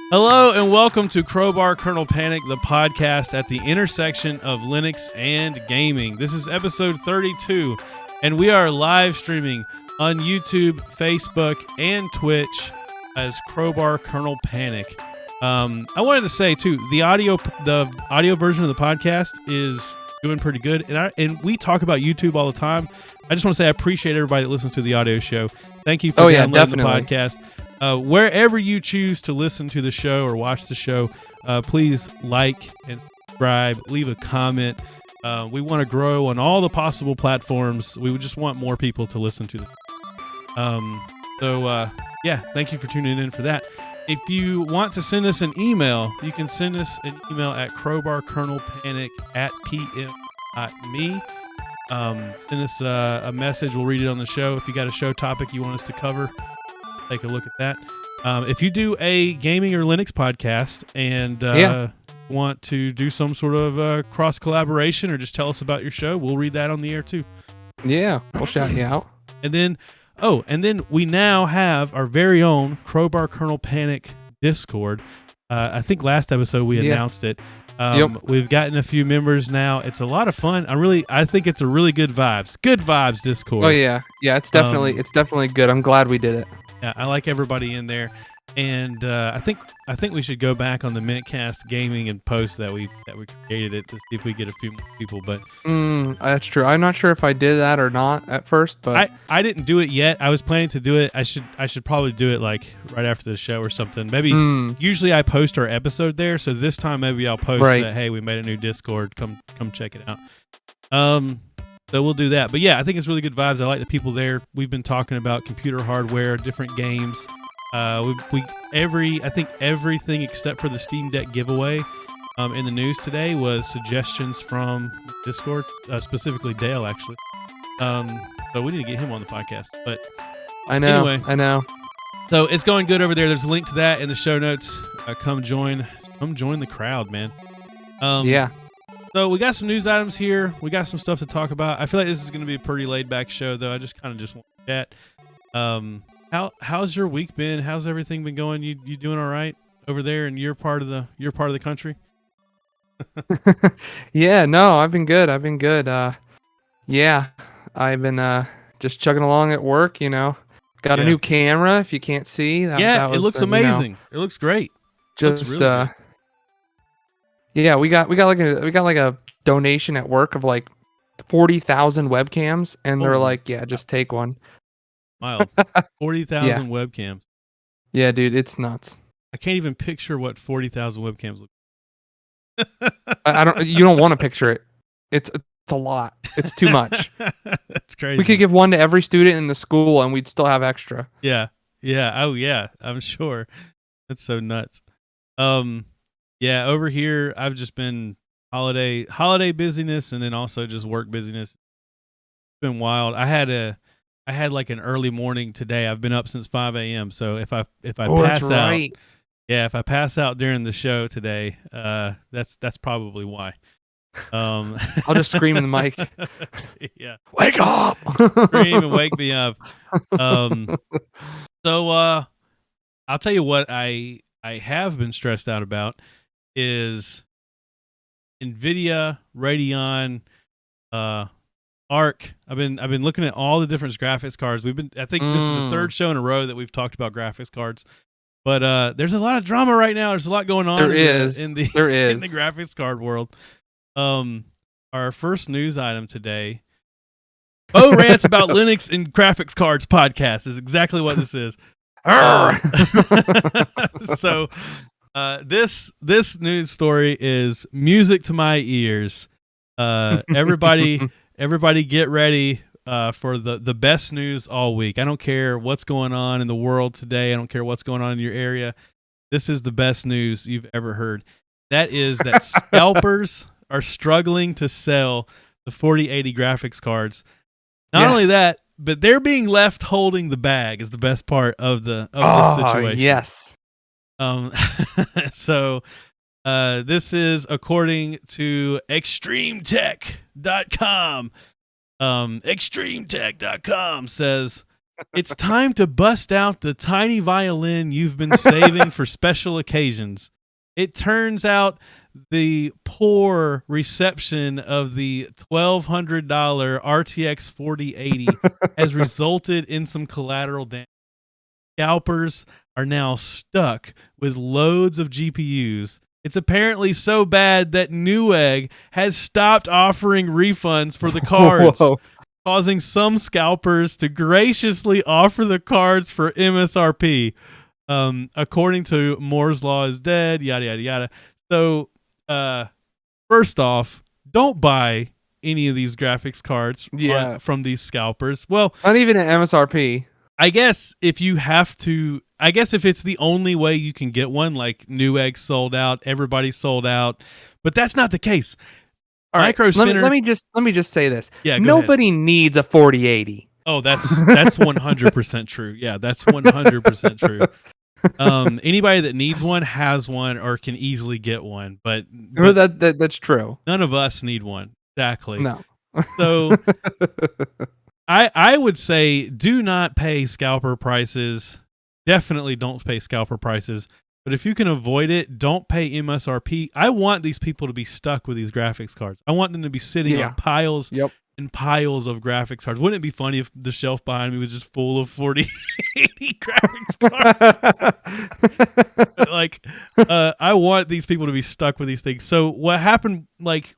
Hello and welcome to Crowbar Kernel Panic, the podcast at the intersection of Linux and gaming. This is episode 32, and we are live streaming on YouTube, Facebook, and Twitch as Crowbar Kernel Panic. I wanted to say too, the audio version of the podcast is doing pretty good, and we talk about YouTube all the time. I just want to say I appreciate everybody that listens to the audio show. Thank you for downloading the podcast. Wherever you choose to listen to the show or watch the show, please like and subscribe, leave a comment. We want to grow on all the possible platforms. We would just want more people to listen to this. Thank you for tuning in for that. If you want to send us an email, you can send us an email at crowbarkernelpanic@pm.me. Send us a message. We'll read it on the show. If you got a show topic you want us to cover, take a look at that. If you do a gaming or Linux podcast and want to do some sort of cross collaboration or just tell us about your show, we'll read that on the air too. Yeah, we'll shout you out. And then we now have our very own Crowbar Kernel Panic Discord. I think last episode we announced it. We've gotten a few members now. It's a lot of fun. I think it's a really good vibes Discord. Oh yeah, it's definitely good. I'm glad we did it. Yeah, I like everybody in there, and I think we should go back on the Mintcast Gaming and post that we created it to see if we get a few more people. But that's true. I'm not sure if I did that or not at first, but I didn't do it yet. I was planning to do it. I should probably do it like right after the show or something. Maybe usually I post our episode there, so this time maybe I'll post that hey, we made a new Discord. Come check it out. So we'll do that. But yeah, I think it's really good vibes. I like the people there. We've been talking about computer hardware, different games. I think everything except for the Steam Deck giveaway in the news today was suggestions from Discord, specifically Dale actually. So we need to get him on the podcast. But I know. So it's going good over there. There's a link to that in the show notes. Come join the crowd, man. Yeah. So we got some news items here. We got some stuff to talk about. I feel like this is going to be a pretty laid back show, though. I just want to chat. How's your week been? How's everything been going? You doing all right over there in your part of the country? Yeah, no, I've been good. I've been just chugging along at work. Got a new camera. If you can't see, it looks amazing. It looks great. Just really yeah, we got like a donation at work of like 40,000 webcams, and they're like, just take one. Wild. 40,000 webcams. Yeah, dude, it's nuts. I can't even picture what 40,000 webcams look like. You don't want to picture it. It's a lot. It's too much. That's crazy. We could give one to every student in the school, and we'd still have extra. Yeah. Oh yeah, I'm sure. That's so nuts. Yeah, over here I've just been holiday busyness and then also just work busyness. It's been wild. I had like an early morning today. I've been up since 5 a.m. So if I pass out, if I pass out during the show today, that's probably why. I'll just scream in the mic. Yeah, wake up! Scream and wake me up. So I'll tell you what I have been stressed out about is Nvidia, Radeon, Arc. I've been looking at all the different graphics cards. I think this is the third show in a row that we've talked about graphics cards. But there's a lot of drama right now. There's a lot going on in the graphics card world. Our first news item today, Bo Rants About Linux and Graphics Cards podcast is exactly what this is. So this news story is music to my ears. Everybody get ready for the best news all week. I don't care what's going on in the world today. I don't care what's going on in your area. This is the best news you've ever heard. That is that scalpers are struggling to sell the 4080 graphics cards. Not only that, but they're being left holding the bag is the best part of this situation. Yes. So this is according to extremetech.com. Extremetech.com says It's time to bust out the tiny violin you've been saving for special occasions. It turns out the poor reception of the $1,200 RTX 4080 has resulted in some collateral damage. Scalpers are now stuck with loads of GPUs. It's apparently so bad that Newegg has stopped offering refunds for the cards, causing some scalpers to graciously offer the cards for MSRP. According to Moore's Law is dead, yada, yada, yada. So, first off, don't buy any of these graphics cards from these scalpers. Well, not even an MSRP. I guess if you have to, I guess if it's the only way you can get one, like Newegg sold out, everybody sold out, but that's not the case. All right, Micro Center, let me just say this. Yeah, nobody needs a 4080. Oh, that's 100% true. Yeah, that's 100% true. Anybody that needs one has one or can easily get one, but that's true. None of us need one. Exactly. No. So I would say do not pay scalper prices. Definitely don't pay scalper prices. But if you can avoid it, don't pay MSRP. I want these people to be stuck with these graphics cards. I want them to be sitting on piles and piles of graphics cards. Wouldn't it be funny if the shelf behind me was just full of 4080 graphics cards? But like, I want these people to be stuck with these things. So what happened, like,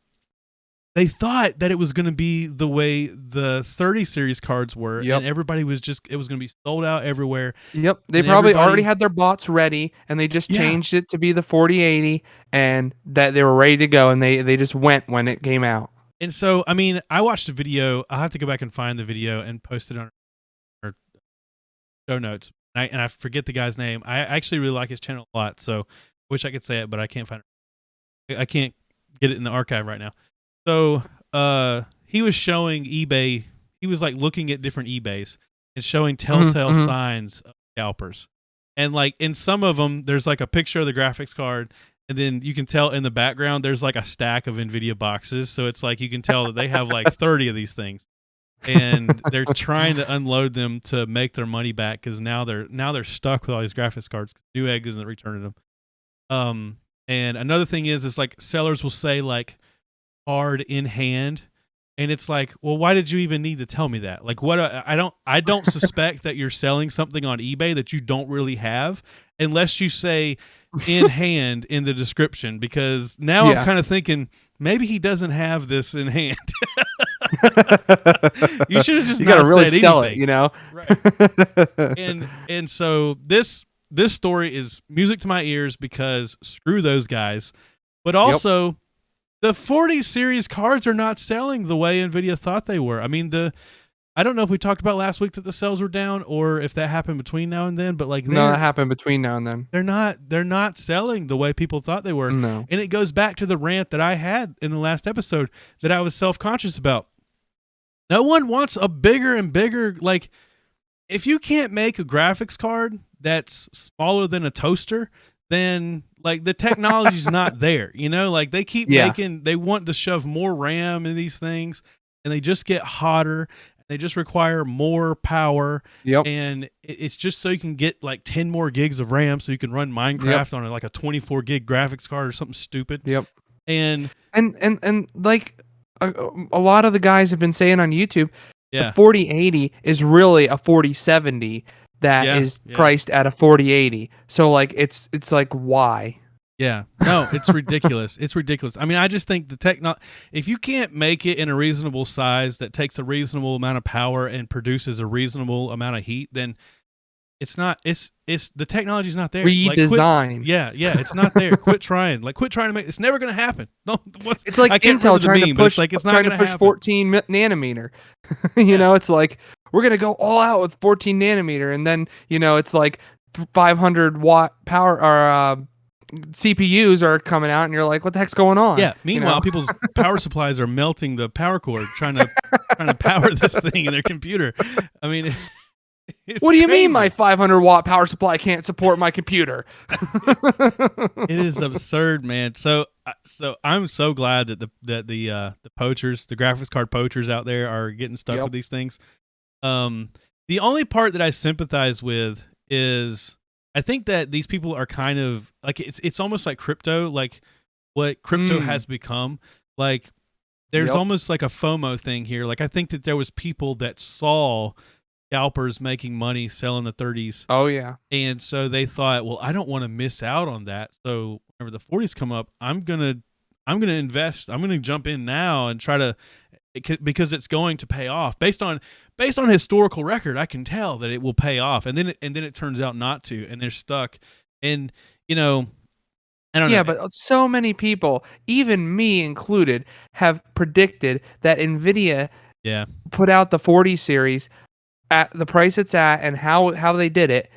they thought that it was going to be the way the 30 series cards were, and everybody was just, it was going to be sold out everywhere. Yep. They probably already had their bots ready, and they just changed it to be the 4080, and that they were ready to go, and they just went when it came out. And so, I mean, I watched a video. I'll have to go back and find the video and post it on our show notes. And I forget the guy's name. I actually really like his channel a lot, so I wish I could say it, but I can't find it. I can't get it in the archive right now. So he was showing eBay. He was like looking at different eBays and showing telltale signs of scalpers. And like in some of them, there's like a picture of the graphics card, and then you can tell in the background there's like a stack of Nvidia boxes. So it's like you can tell that they have like 30 of these things, and they're trying to unload them to make their money back because now they're stuck with all these graphics cards. Newegg isn't returning them. And another thing is like sellers will say like card in hand, and it's like, well, why did you even need to tell me that? Like, what? I don't suspect that you're selling something on eBay that you don't really have, unless you say in hand in the description. Because now I'm kind of thinking maybe he doesn't have this in hand. You should have just not really said sell anything. It, you know. Right. And so this story is music to my ears because screw those guys, but also. The 40 series cards are not selling the way Nvidia thought they were. I mean, I don't know if we talked about last week that the sales were down or if that happened between now and then, but like no, that happened between now and then. They're not selling the way people thought they were. No. And it goes back to the rant that I had in the last episode that I was self-conscious about. No one wants a bigger and bigger, like, if you can't make a graphics card that's smaller than a toaster, then like the technology's not there, you know, like they keep they want to shove more RAM in these things, and they just get hotter. They just require more power. And it's just so you can get like 10 more gigs of RAM so you can run Minecraft on like a 24 gig graphics card or something stupid. And like a lot of the guys have been saying on YouTube, the 4080 is really a 4070 that is priced at a 4080. So like it's like why? Yeah. No, it's ridiculous. It's ridiculous. I mean, I just think if you can't make it in a reasonable size that takes a reasonable amount of power and produces a reasonable amount of heat, then it's the technology's not there. Redesign. It's not there. Quit trying to make it's never going to happen. It's like Intel trying to push 14 nanometer. You know, it's like we're going to go all out with 14 nanometer, and then, you know, it's like 500 watt power or CPUs are coming out, and you're like, what the heck's going on? Yeah. Meanwhile, people's power supplies are melting the power cord trying to power this thing in their computer. I mean, what do you mean my 500 watt power supply can't support my computer? It is absurd, man. So I'm so glad that the poachers, the graphics card poachers out there are getting stuck with these things. The only part that I sympathize with is I think that these people are kind of like it's almost like crypto, like what crypto has become. Like there's almost like a FOMO thing here. Like I think that there was people that saw scalpers making money selling the 30s. Oh yeah. And so they thought, well, I don't want to miss out on that. So whenever the 40s come up, I'm gonna invest. I'm gonna jump in now and try to, because it's going to pay off based on historical record. I can tell that it will pay off, and then it turns out not to, and they're stuck. And I don't know. Yeah, but so many people, even me included, have predicted that Nvidia put out the 40 series at the price it's at and how they did it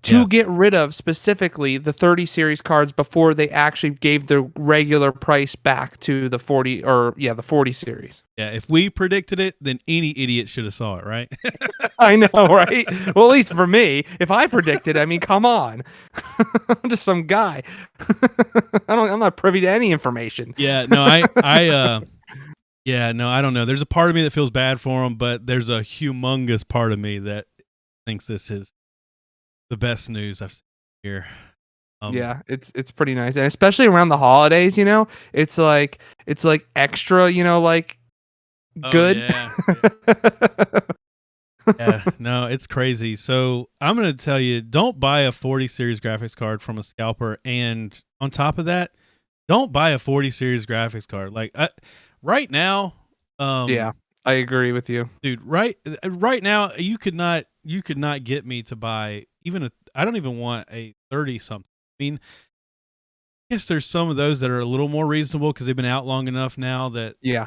to get rid of specifically the 30 series cards before they actually gave the regular price back to the 40 the 40 series. Yeah, if we predicted it, then any idiot should have saw it, right? I know, right? Well, at least for me, if I predicted, I mean, come on. I'm just some guy. I'm not privy to any information. Yeah, no, yeah, no, I don't know. There's a part of me that feels bad for them, but there's a humongous part of me that thinks this is the best news I've seen here. Yeah, it's pretty nice, and especially around the holidays. It's like extra. Like good. Yeah. Yeah, no, it's crazy. So I'm gonna tell you, don't buy a 40 series graphics card from a scalper, and on top of that, don't buy a 40 series graphics card. Like right now. Yeah, I agree with you, dude. Right now, you could not get me to buy even I don't even want a 30 something. I mean, I guess there's some of those that are a little more reasonable because they've been out long enough now that you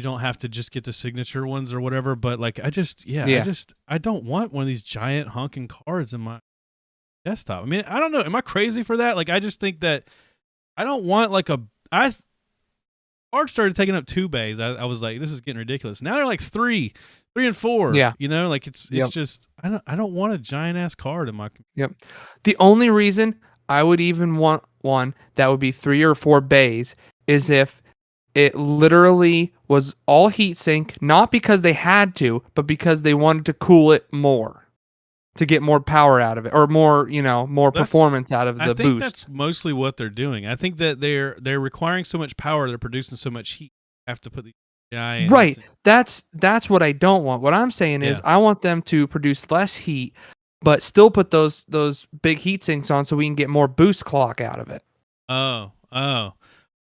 don't have to just get the signature ones or whatever. But like, I don't want one of these giant honking cards in my desktop. I mean, I don't know. Am I crazy for that? Like, I just think that I don't want like cards started taking up 2 bays. I was like, this is getting ridiculous. Now they're like 3 and 4. Yeah. Like it's just I don't want a giant ass card in my Yep. The only reason I would even want one that would be 3 or 4 bays is if it literally was all heatsink, not because they had to, but because they wanted to cool it more to get more power out of it, or more, more performance out of the boost. I think that's mostly what they're doing. I think that they're requiring so much power, they're producing so much heat. You have to put these giant right. That's what I don't want. What I'm saying is I want them to produce less heat, but still put those big heat sinks on so we can get more boost clock out of it. Oh.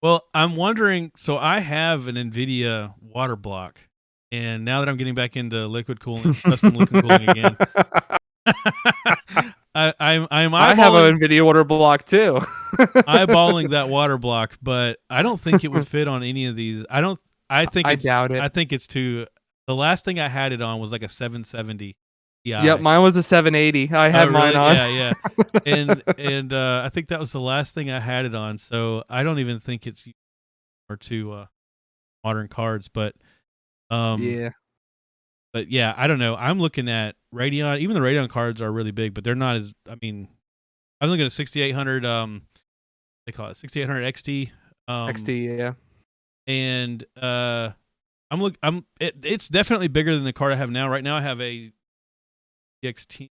Well, I'm wondering. So I have an Nvidia water block, and now that I'm getting back into liquid cooling, custom liquid cooling again. I have an Nvidia water block too. eyeballing that water block, but I don't think it would fit on any of these. I doubt it. I think it's too. The last thing I had it on was like a 770 Ti. Yep, mine was a 780. I had mine on. Yeah. and I think that was the last thing I had it on. So I don't even think it's or to modern cards, but yeah. But yeah, I don't know. I'm looking at Radeon. Even the Radeon cards are really big, but they're not as. I mean, I'm looking at 6800. They call it 6800 XT. XT, yeah. And it's definitely bigger than the card I have now. Right now, I have a XT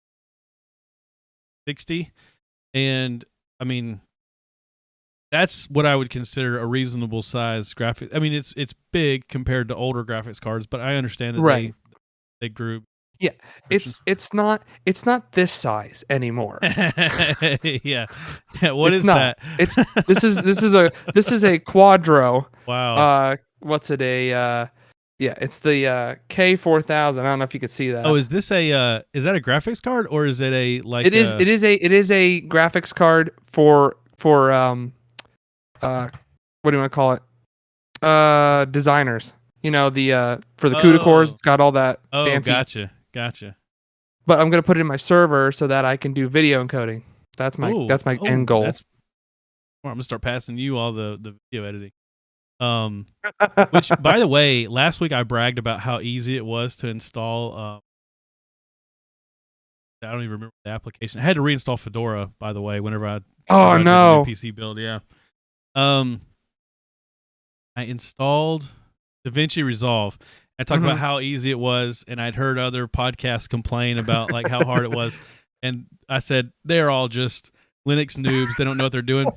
60, and I mean, that's what I would consider a reasonable size graphic. I mean, it's big compared to older graphics cards, but I understand that they grew. Yeah, it's not this size anymore. yeah. What is that? This is a Quadro. Wow. What's it it's the K4000. I don't know if you could see that. Oh, is this is that a graphics card, or is it a like? It is a graphics card for what do you want to call it? Designers. For the CUDA cores, it's got all that fancy. Gotcha. But I'm gonna put it in my server so that I can do video encoding. That's my end goal. I'm gonna start passing you all the video editing. Which, by the way, last week I bragged about how easy it was to install. I don't even remember the application. I had to reinstall Fedora, by the way, whenever I did a new PC build. Yeah. I installed DaVinci Resolve, I talked about how easy it was, and I'd heard other podcasts complain about like how hard it was, and I said they're all just Linux noobs. They don't know what they're doing.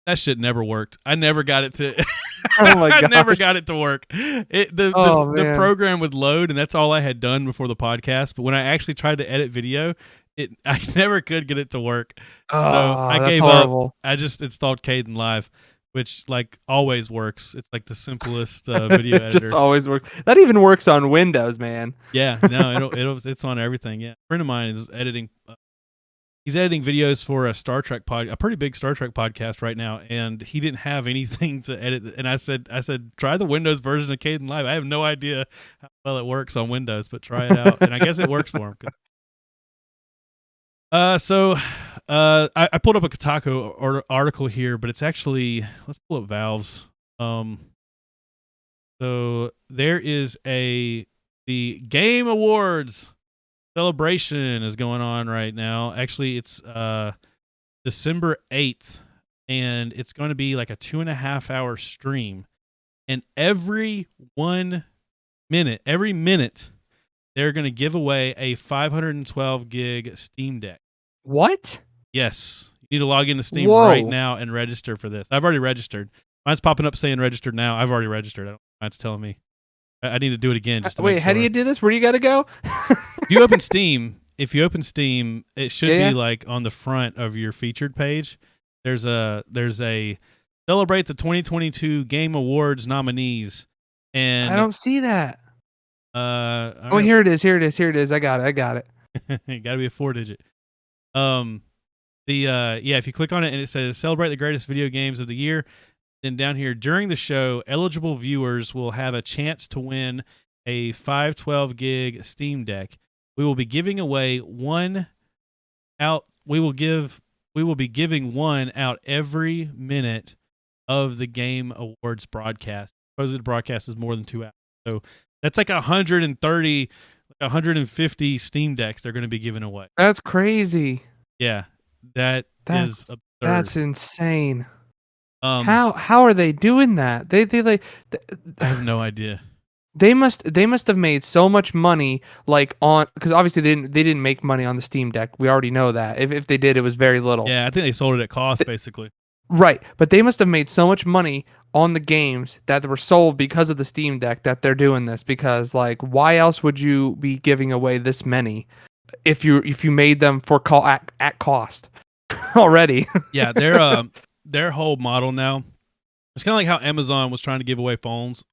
That shit never worked. I never got it to. Oh my god! I never got it to work. The program would load, and that's all I had done before the podcast. But when I actually tried to edit video, I never could get it to work. Oh, so I that's gave horrible. up. I just installed Kden Live, which like always works. It's like the simplest video editor. Just always works. That even works on Windows, man. Yeah, no, it's on everything. Yeah, a friend of mine is editing. He's editing videos for a pretty big Star Trek podcast right now, and he didn't have anything to edit. And I said, try the Windows version of Kden Live. I have no idea how well it works on Windows, but try it out. And I guess it works for him. I pulled up a Kotaku article here, but it's actually, let's pull up Valve's. So there is the Game Awards celebration is going on right now. Actually, it's December 8th, and it's going to be like a 2.5 hour stream. And every minute, they're going to give away a 512 gig Steam Deck. What? Yes. You need to log into Steam right now and register for this. I've already registered. Mine's popping up saying registered now. I've already registered. I don't know why it's telling me. I need to do it again. Just to wait, how do you do this? Where do you got to go? If you open Steam, it should be like on the front of your featured page. There's a celebrate the 2022 Game Awards nominees, and I don't see that. Here it is. I got it. It got to be a 4-digit. If you click on it and it says celebrate the greatest video games of the year. Then down here, during the show, eligible viewers will have a chance to win a 512 gig Steam Deck. We will be giving away one out. We will be giving one out every minute of the Game Awards broadcast. Supposedly the broadcast is more than 2 hours. So that's like 130, 150 Steam Decks they're going to be giving away. That's crazy. Yeah, that's absurd. That's insane. How are they doing that? They I have no idea. They must have made so much money because obviously they didn't make money on the Steam Deck. We already know that. If they did, it was very little. Yeah, I think they sold it at cost basically. Right, but they must have made so much money on the games that were sold because of the Steam Deck that they're doing this, because like why else would you be giving away this many if you made them at cost already? Yeah, their whole model now, it's kind of like how Amazon was trying to give away phones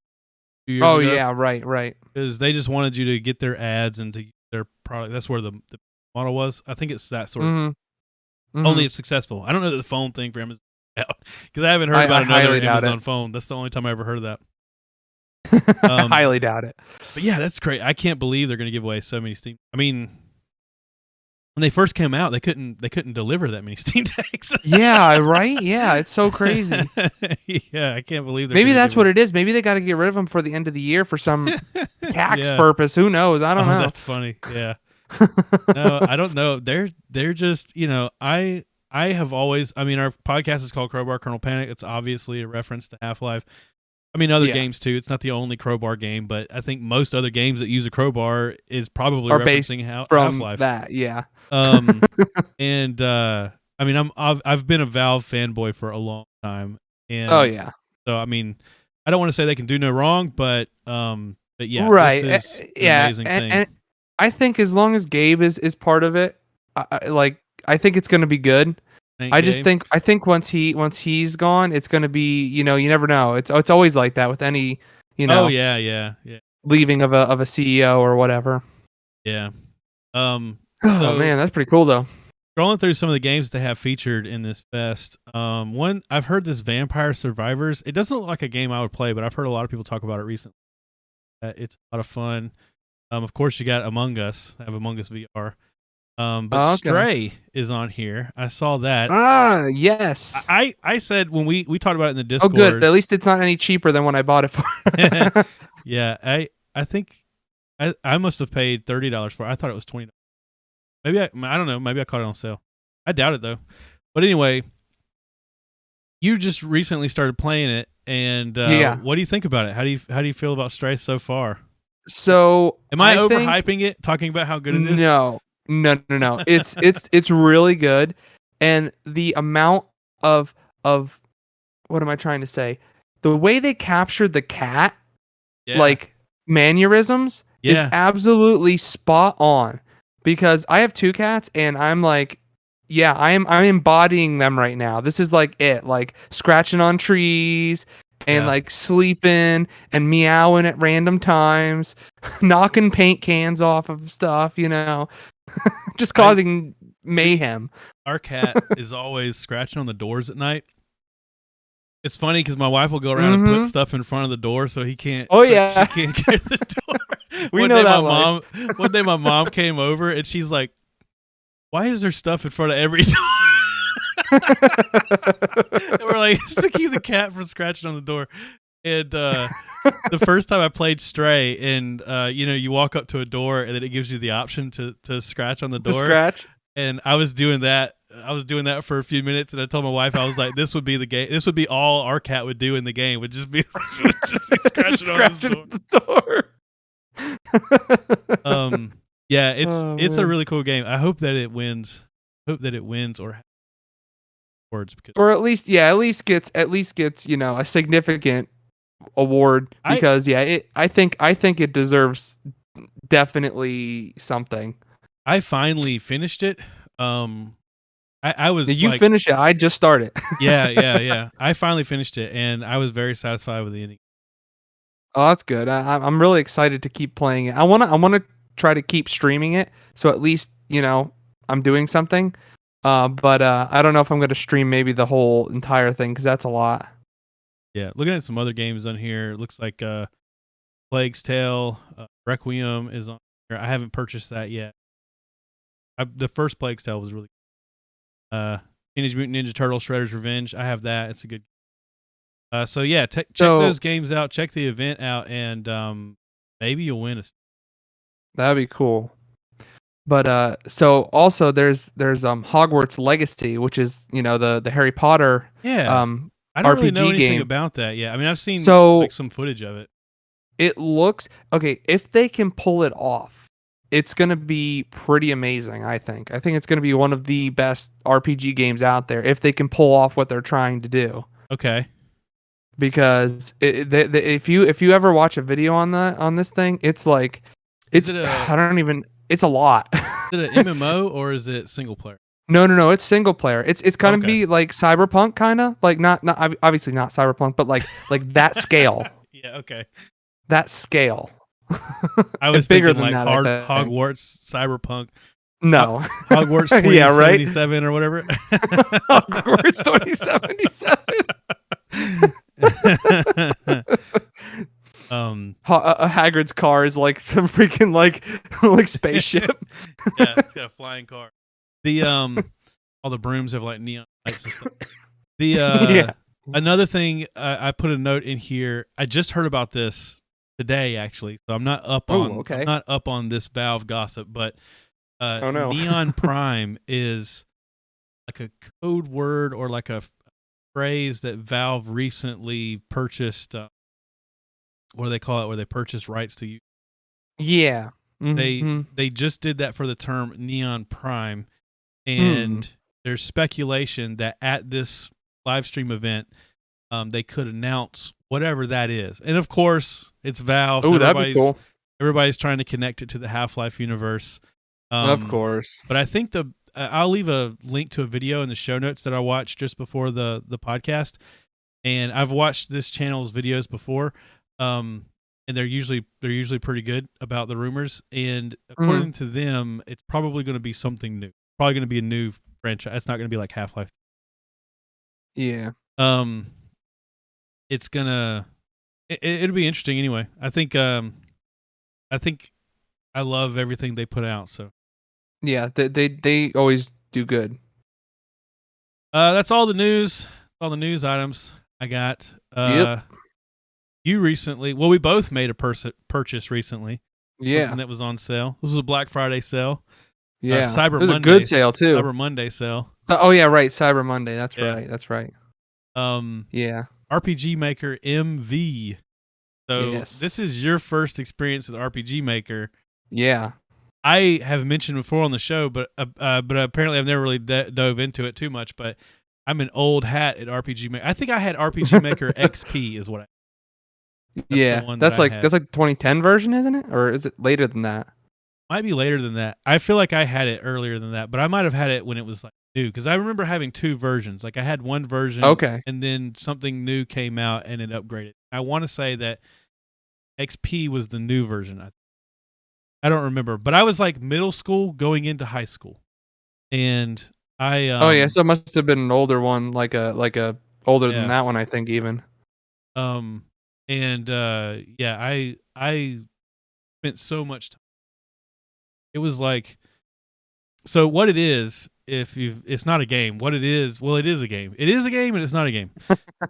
2 years ago. Yeah, right. Because they just wanted you to get their ads and to use their product. That's where the model was. I think it's that sort of. Only it's successful. I don't know that the phone thing for Amazon, because I haven't heard about another Amazon phone. That's the only time I ever heard of that. I highly doubt it. But yeah, that's crazy. I can't believe they're going to give away so many Steam. I mean, when they first came out, they couldn't deliver that many Steam Decks. Yeah, right. Yeah, it's so crazy. Yeah, I can't believe. Maybe that's what it is. Maybe they got to get rid of them for the end of the year for some tax purpose. Who knows? I don't know. That's funny. Yeah. No, I don't know. They're just, I have always. I mean, our podcast is called Crowbar Kernel Panic. It's obviously a reference to Half-Life. I mean, other games too. It's not the only crowbar game, but I think most other games that use a crowbar is probably referencing Half-Life. That, yeah. And I mean, I've been a Valve fanboy for a long time, and so I mean, I don't want to say they can do no wrong, but yeah, right, this is an amazing thing. And I think as long as Gabe is part of it, I think it's going to be good. I think once he's gone, it's going to be, you never know. It's always like that with any, Oh yeah. leaving of a CEO or whatever. Yeah. Man, that's pretty cool though. Scrolling through some of the games they have featured in this fest. One I've heard, this Vampire Survivors. It doesn't look like a game I would play, but I've heard a lot of people talk about it recently. It's a lot of fun. Of course, you got Among Us. I have Among Us VR. But Stray is on here. I saw that. Yes. I said when we talked about it in the Discord. Oh, good. At least it's not any cheaper than when I bought it for. Yeah, I think I must have paid $30 for it. I thought it was $20. Maybe I don't know. Maybe I caught it on sale. I doubt it though. But anyway, you just recently started playing it, and Yeah. what do you think about it? How do you feel about Stray so far? So am I overhyping it, talking about how good it is? No. It's really good, and the amount of what am I trying to say? The way they captured the cat, like mannerisms, is absolutely spot on. Because I have 2 cats, and I'm like, yeah, I'm embodying them right now. This is like it, like scratching on trees and like sleeping and meowing at random times, knocking paint cans off of stuff, just causing mayhem. Our cat is always scratching on the doors at night. It's funny because my wife will go around and put stuff in front of the door so he can't. Oh yeah, she can't get the door. One day my mom came over and she's like, "Why is there stuff in front of every door?" And we're like, "It's to keep the cat from scratching on the door." And the first time I played Stray, and you walk up to a door and then it gives you the option to scratch on the door. Scratch. And I was doing that. For a few minutes, and I told my wife, I was like, "This would be the game. This would be all our cat would do in the game. Would just be scratching on the door." Yeah, it's a really cool game. I hope that it wins. Or awards, or at least gets a significant award, because I think it deserves definitely something. I finally finished it. I was. You finished it? I just started. Yeah. I finally finished it, and I was very satisfied with the ending. Oh, that's good. I'm really excited to keep playing it. I wanna try to keep streaming it, so at least I'm doing something. But I don't know if I'm gonna stream maybe the whole entire thing, because that's a lot. Yeah, looking at some other games on here, it looks like Plague's Tale, Requiem is on here. I haven't purchased that yet. The first Plague's Tale was really good. Teenage Mutant Ninja Turtles Shredder's Revenge. I have that. It's a good. So yeah, check those games out. Check the event out, and maybe you'll win. That'd be cool. But so also there's Hogwarts Legacy, which is the Harry Potter I don't RPG really know anything game about that. Yeah, I mean I've seen like some footage of it. It looks okay. If they can pull it off, it's gonna be pretty amazing. I think it's gonna be one of the best RPG games out there if they can pull off what they're trying to do. Okay. Because if you ever watch a video on this thing, it's like it's a lot. Is it an MMO or is it single player? No, it's single player. It's kind of be like Cyberpunk, kind of like not obviously not Cyberpunk, but like that scale. Yeah, okay. That scale. I was bigger than like Hogwarts Cyberpunk. No, Hogwarts 2077 or whatever. Hogwarts 2077. Hagrid's car is like some freaking like spaceship. Yeah, it's got a flying car. The all the brooms have like neon lights and stuff. The another thing, I put a note in here. I just heard about this today, actually, so I'm not up on this Valve gossip, but Neon Prime is like a code word or like a phrase that Valve recently purchased. What do they call it? Where they purchase rights to use? Yeah, mm-hmm. They just did that for the term Neon Prime, and there's speculation that at this live stream event, they could announce whatever that is. And of course, it's Valve. Oh, that'd be cool. Everybody's trying to connect it to the Half-Life universe. Of course. But I think I'll leave a link to a video in the show notes that I watched just before the podcast. And I've watched this channel's videos before. And they're usually pretty good about the rumors. And according to them, it's probably going to be something new. Probably going to be a new franchise. It's not going to be like Half-Life. Yeah. It's gonna. It'll be interesting anyway. I think I love everything they put out. So. Yeah, they always do good. That's all the news. All the news items I got. Yep. You recently, we both made a purchase recently. Yeah. Something that was on sale. This was a Black Friday sale. Yeah. Cyber it was Monday, a good sale too. Cyber Monday sale. Oh yeah, right. Cyber Monday. That's right. Yeah. RPG Maker MV. So this is your first experience with RPG Maker. Yeah. I have mentioned before on the show, but apparently I've never really dove into it too much. But I'm an old hat at RPG Maker. I think I had RPG Maker XP is what I. That's like 2010 version, isn't it? Or is it later than that? Might be later than that. I feel like I had it earlier than that, but I might have had it when it was like new, because I remember having two versions. Like I had one version, and then something new came out and it upgraded. I want to say that XP was the new version. I don't remember, but I was like middle school going into high school, and I. So it must have been an older one, like a older than that one, I think even. I spent so much time. It was like, so what it is, it's not a game. What it is, well, it is a game. It is a game, and it's not a game.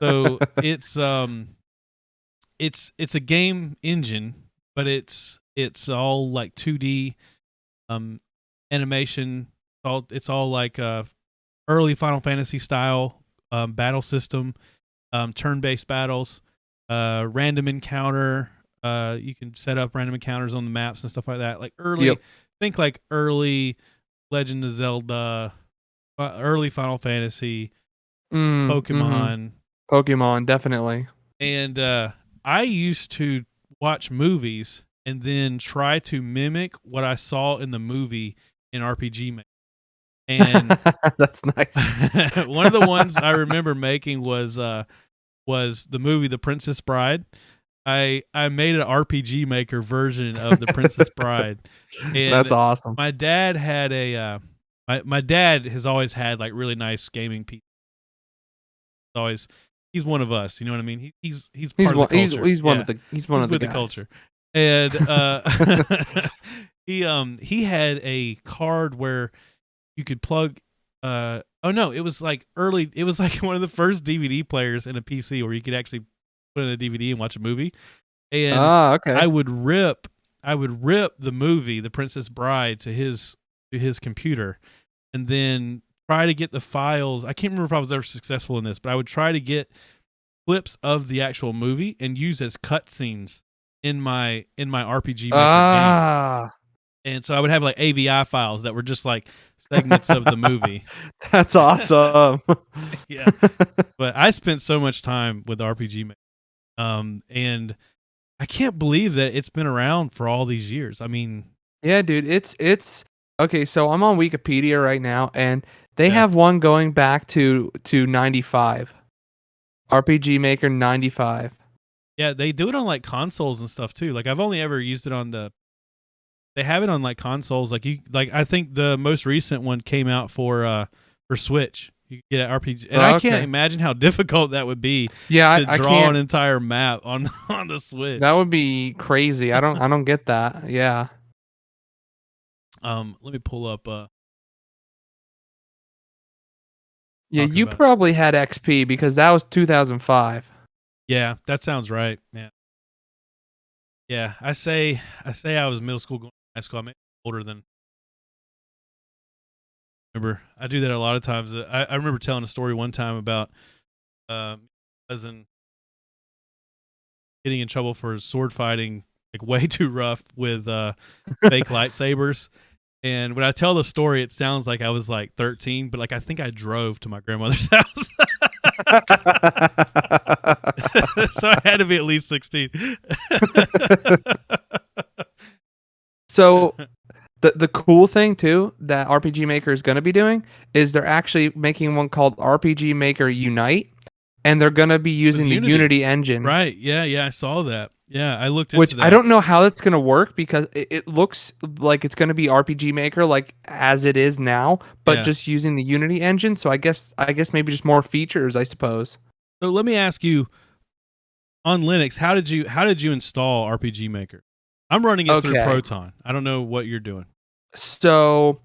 So it's a game engine, but it's all like 2D animation. It's all like early Final Fantasy style battle system, turn-based battles, random encounter. You can set up random encounters on the maps and stuff like that. Like early, think like early Legend of Zelda, early Final Fantasy, Pokemon. Pokemon, definitely. And I used to watch movies and then try to mimic what I saw in the movie in RPG Maker. And that's nice. One of the ones I remember making was the movie The Princess Bride. I made an RPG Maker version of The Princess Bride. And that's awesome. My dad had my dad has always had like really nice gaming PC. He's one of us, you know what I mean? He's part of the culture. He's one of the culture. And he had a card where you could plug it was like one of the first DVD players in a PC where you could actually put in a DVD and watch a movie. And I would rip the movie The Princess Bride to his computer, and then try to get the files. I can't remember if I was ever successful in this, but I would try to get clips of the actual movie and use as cutscenes in my RPG Maker game. And so I would have like AVI files that were just like segments of the movie. That's awesome. Yeah. But I spent so much time with RPG Maker. And I can't believe that it's been around for all these years. I mean, yeah, dude, it's okay. So I'm on Wikipedia right now, and they have one going back to 95. RPG Maker 95. Yeah, they do it on like consoles and stuff too. Like I've only ever used it on they have it on like consoles. Like I think the most recent one came out for Switch. You get an RPG, and I can't imagine how difficult that would be. Yeah, to draw an entire map on the Switch. That would be crazy. I don't get that. Yeah. Let me pull up. Yeah, you probably had XP because that was 2005. Yeah, that sounds right. Yeah. Yeah, I say I was middle school going to high school. I'm older than. Remember, I do that a lot of times. I remember telling a story one time about cousin getting in trouble for sword fighting like way too rough with fake lightsabers. And when I tell the story, it sounds like I was like 13, but like I think I drove to my grandmother's house. So I had to be at least 16. So the cool thing too that RPG Maker is going to be doing is they're actually making one called RPG Maker Unite, and they're going to be using the Unity engine. Right. Yeah, I saw that. Yeah, I looked into that. I don't know how that's going to work because it looks like it's going to be RPG Maker like as it is now, but just using the Unity engine. So I guess maybe just more features, I suppose. So let me ask you, on Linux, how did you install RPG Maker? I'm running it through Proton. I don't know what you're doing. So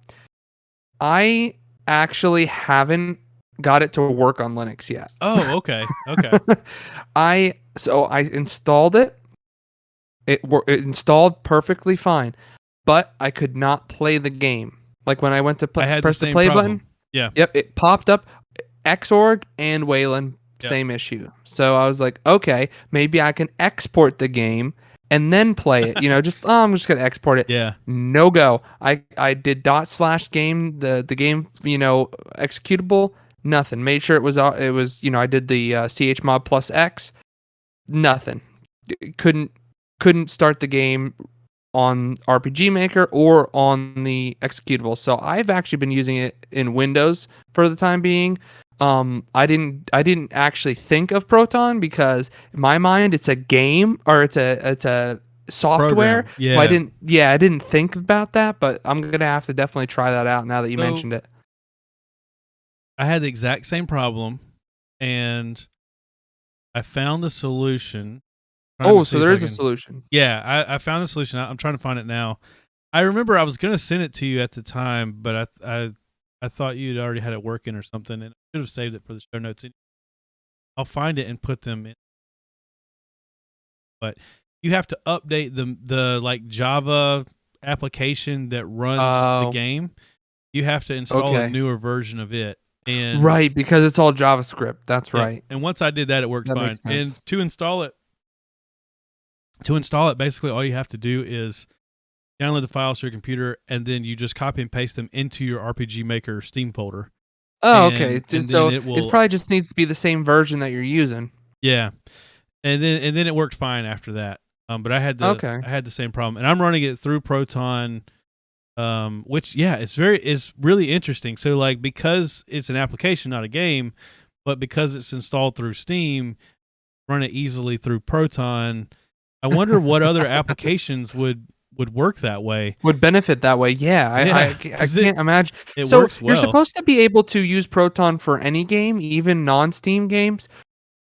I actually haven't got it to work on Linux yet. Oh, okay. I installed it. It installed perfectly fine, but I could not play the game. Like when I went to press the play button. Yeah. Yep, it popped up Xorg and Wayland same issue. So I was like, okay, maybe I can export the game and then play it. Just I'm just gonna export it. Yeah. No go. I did /game the game executable. Nothing. Made sure it was I did the chmod plus X. Nothing. Couldn't start the game on RPG Maker or on the executable. So I've actually been using it in Windows for the time being. I didn't actually think of Proton because in my mind it's a game or it's a software. Program. Yeah. So I didn't think about that, but I'm gonna have to definitely try that out now that you mentioned it. I had the exact same problem, and I found the solution. Oh, so there is a solution. Yeah, I found the solution. I'm trying to find it now. I remember I was going to send it to you at the time, but I thought you'd already had it working or something, and I should have saved it for the show notes. I'll find it and put them in. But you have to update the like Java application that runs the game. You have to install a newer version of it. And right, because it's all JavaScript. That's right. And once I did that, it worked fine. And to install it, basically all you have to do is download the files to your computer, and then you just copy and paste them into your RPG Maker Steam folder. Oh, okay. So it probably just needs to be the same version that you're using. Yeah, and then it worked fine after that. But I had the same problem, and I'm running it through Proton. Which it's really interesting. So like, because it's an application, not a game, but because it's installed through Steam, run it easily through Proton. I wonder what other applications would work that way. Would benefit that way. Yeah. I can't imagine. It works well. You're supposed to be able to use Proton for any game, even non-Steam games.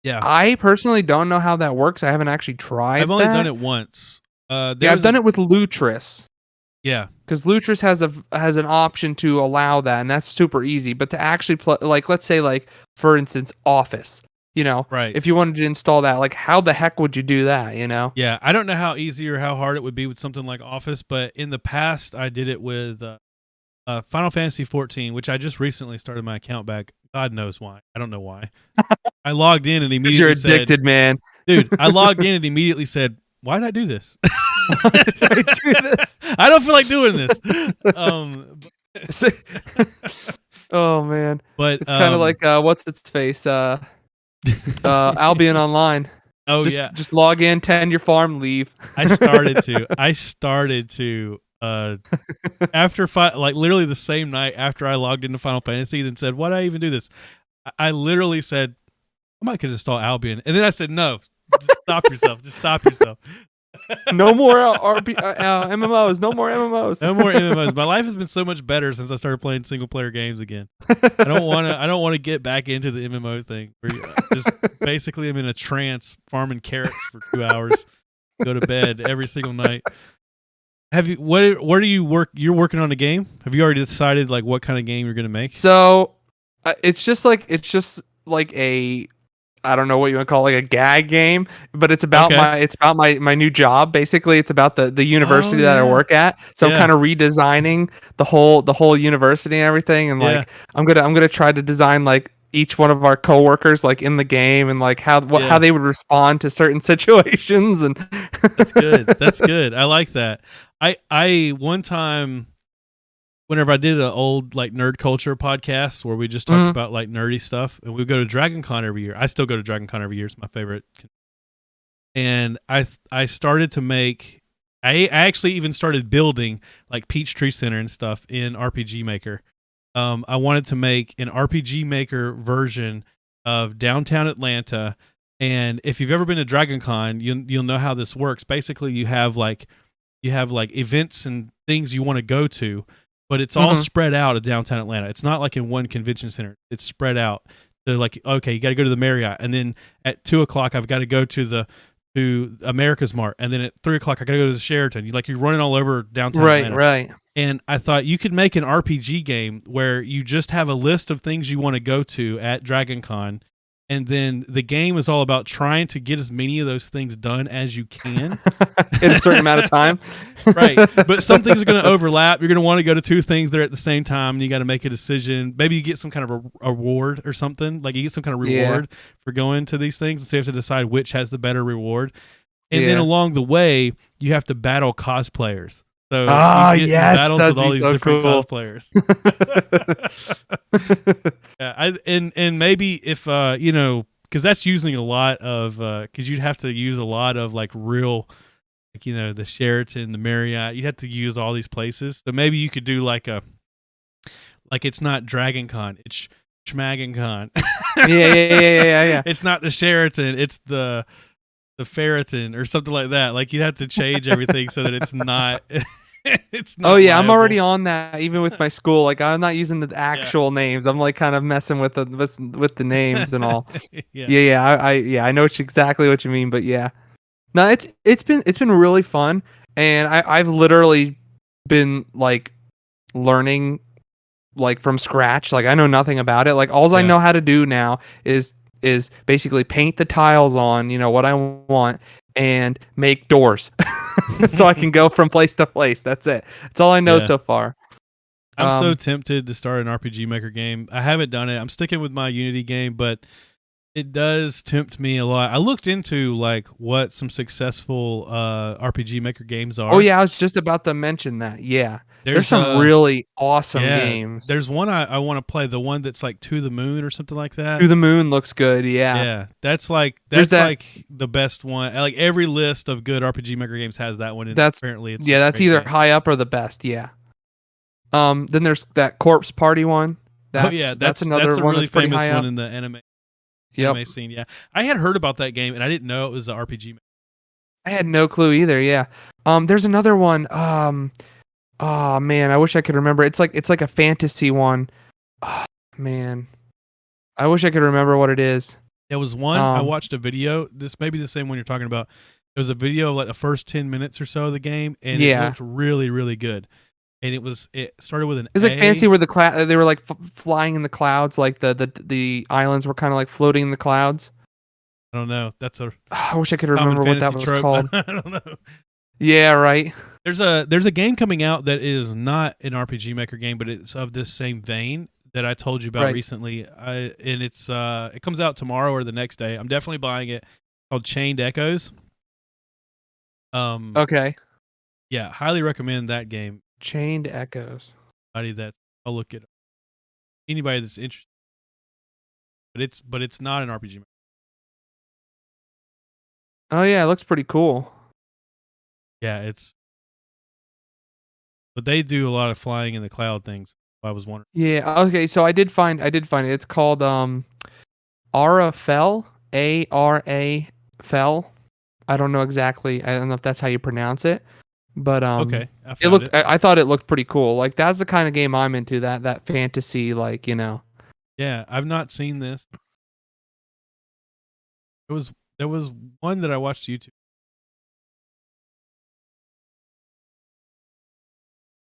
Yeah. I personally don't know how that works. I haven't actually tried. I've only done it once. I've done it with Lutris. Yeah, because Lutris has an option to allow that, and that's super easy. But to actually play, like, let's say, like, for instance, Office, right? If you wanted to install that, like, how the heck would you do that? Yeah, I don't know how easy or how hard it would be with something like Office, but in the past, I did it with Final Fantasy 14, which I just recently started my account back. God knows why. I don't know why. I logged in and immediately you're addicted, man. Dude, I logged in and immediately said, "Why did I do this? Why did I do this? I don't feel like doing this." Oh man, but it's kind of like what's its face? Albion Online. Oh just log in, tend your farm, leave. I started to. After like literally the same night after I logged into Final Fantasy, then said, "Why did I even do this?" I literally said, "I might could install Albion," and then I said, "No, just stop yourself. Just stop yourself." No more MMOs. No more MMOs. No more MMOs. My life has been so much better since I started playing single player games again. I don't want to get back into the MMO thing. Just basically, I'm in a trance, farming carrots for 2 hours. Go to bed every single night. Have you? Where do you work? You're working on a game. Have you already decided like what kind of game you're going to make? So it's just like a, I don't know what you want to call it, like a gag game, but it's about my new job. Basically, it's about the university that I work at. So I'm kind of redesigning the whole university and everything. And like I'm gonna try to design like each one of our coworkers like in the game and like how they would respond to certain situations. And that's good. That's good. I like that. I one time, whenever I did an old like nerd culture podcast where we just talked about like nerdy stuff, and we go to Dragon Con every year. I still go to Dragon Con every year. It's my favorite. And I started to make, I actually even started building like Peachtree Center and stuff in RPG Maker. I wanted to make an RPG Maker version of downtown Atlanta. And if you've ever been to Dragon Con, you'll know how this works. Basically, you have like events and things you want to go to, but it's all spread out of downtown Atlanta. It's not like in one convention center. It's spread out. So like, okay, you got to go to the Marriott, and then at 2:00 I've got to go to America's Mart, and then at 3:00 I got to go to the Sheraton. You're running all over downtown Atlanta. Right. And I thought you could make an RPG game where you just have a list of things you want to go to at Dragon Con, and then the game is all about trying to get as many of those things done as you can in a certain amount of time. Right. But some things are going to overlap. You're going to want to go to two things there at the same time, and you got to make a decision. Maybe you get some kind of a reward or something. Like you get some kind of reward for going to these things, and so you have to decide which has the better reward. And then along the way, you have to battle cosplayers. So you get battles with all these different cosplayers. And maybe if because that's using a lot of because you'd have to use a lot of like real, like the Sheraton, the Marriott. You'd have to use all these places. So maybe you could do like it's not Dragon Con, it's Schmagon Con. Yeah. It's not the Sheraton, it's the Ferriton or something like that. Like you'd have to change everything so that it's not. It's not liable. I'm already on that. Even with my school, like I'm not using the actual names. I'm like kind of messing with the names and all. I know exactly what you mean. But yeah, no, it's been really fun, and I've literally been like learning like from scratch. Like I know nothing about it. Like all I know how to do now is basically paint the tiles on what I want and make doors. So I can go from place to place. That's it. That's all I know so far. I'm so tempted to start an RPG Maker game. I haven't done it. I'm sticking with my Unity game, but it does tempt me a lot. I looked into like what some successful RPG Maker games are. Oh yeah, I was just about to mention that. Yeah. There's some really awesome games. There's one I want to play, the one that's like To the Moon or something like that. To the Moon looks good, yeah. Yeah, that's like the best one. Like every list of good RPG Maker games has that one. Apparently it's that's either high up or the best, yeah. Then there's that Corpse Party one. That's another one really that's pretty famous high one up in the anime scene. Yeah, I had heard about that game and I didn't know it was the RPG Maker. I had no clue either. Yeah. There's another one. Oh man, I wish I could remember. It's like a fantasy one. Oh, man, I wish I could remember what it is. There was one I watched a video. This may be the same one you're talking about. It was a video of like the first 10 minutes or so of the game, and it looked really, really good. And it started with an. It's like fantasy where they were like flying in the clouds, like the islands were kind of like floating in the clouds. I don't know. That's I wish I could remember what that was called. I don't know. Yeah, right. There's a game coming out that is not an RPG Maker game, but it's of this same vein that I told you about recently. And it's it comes out tomorrow or the next day. I'm definitely buying it. It's called Chained Echoes. Okay. Yeah, highly recommend that game. Chained Echoes. I'll look it up. Anybody that's interested. But it's not an RPG Maker. Oh yeah, it looks pretty cool. Yeah, but they do a lot of flying in the cloud things. I was wondering. Yeah. Okay. So I did find it. It's called Arafel. Arafel. I don't know exactly. I don't know if that's how you pronounce it, but okay. I thought it looked pretty cool. Like that's the kind of game I'm into. That fantasy, like Yeah, I've not seen this. There was one that I watched YouTube.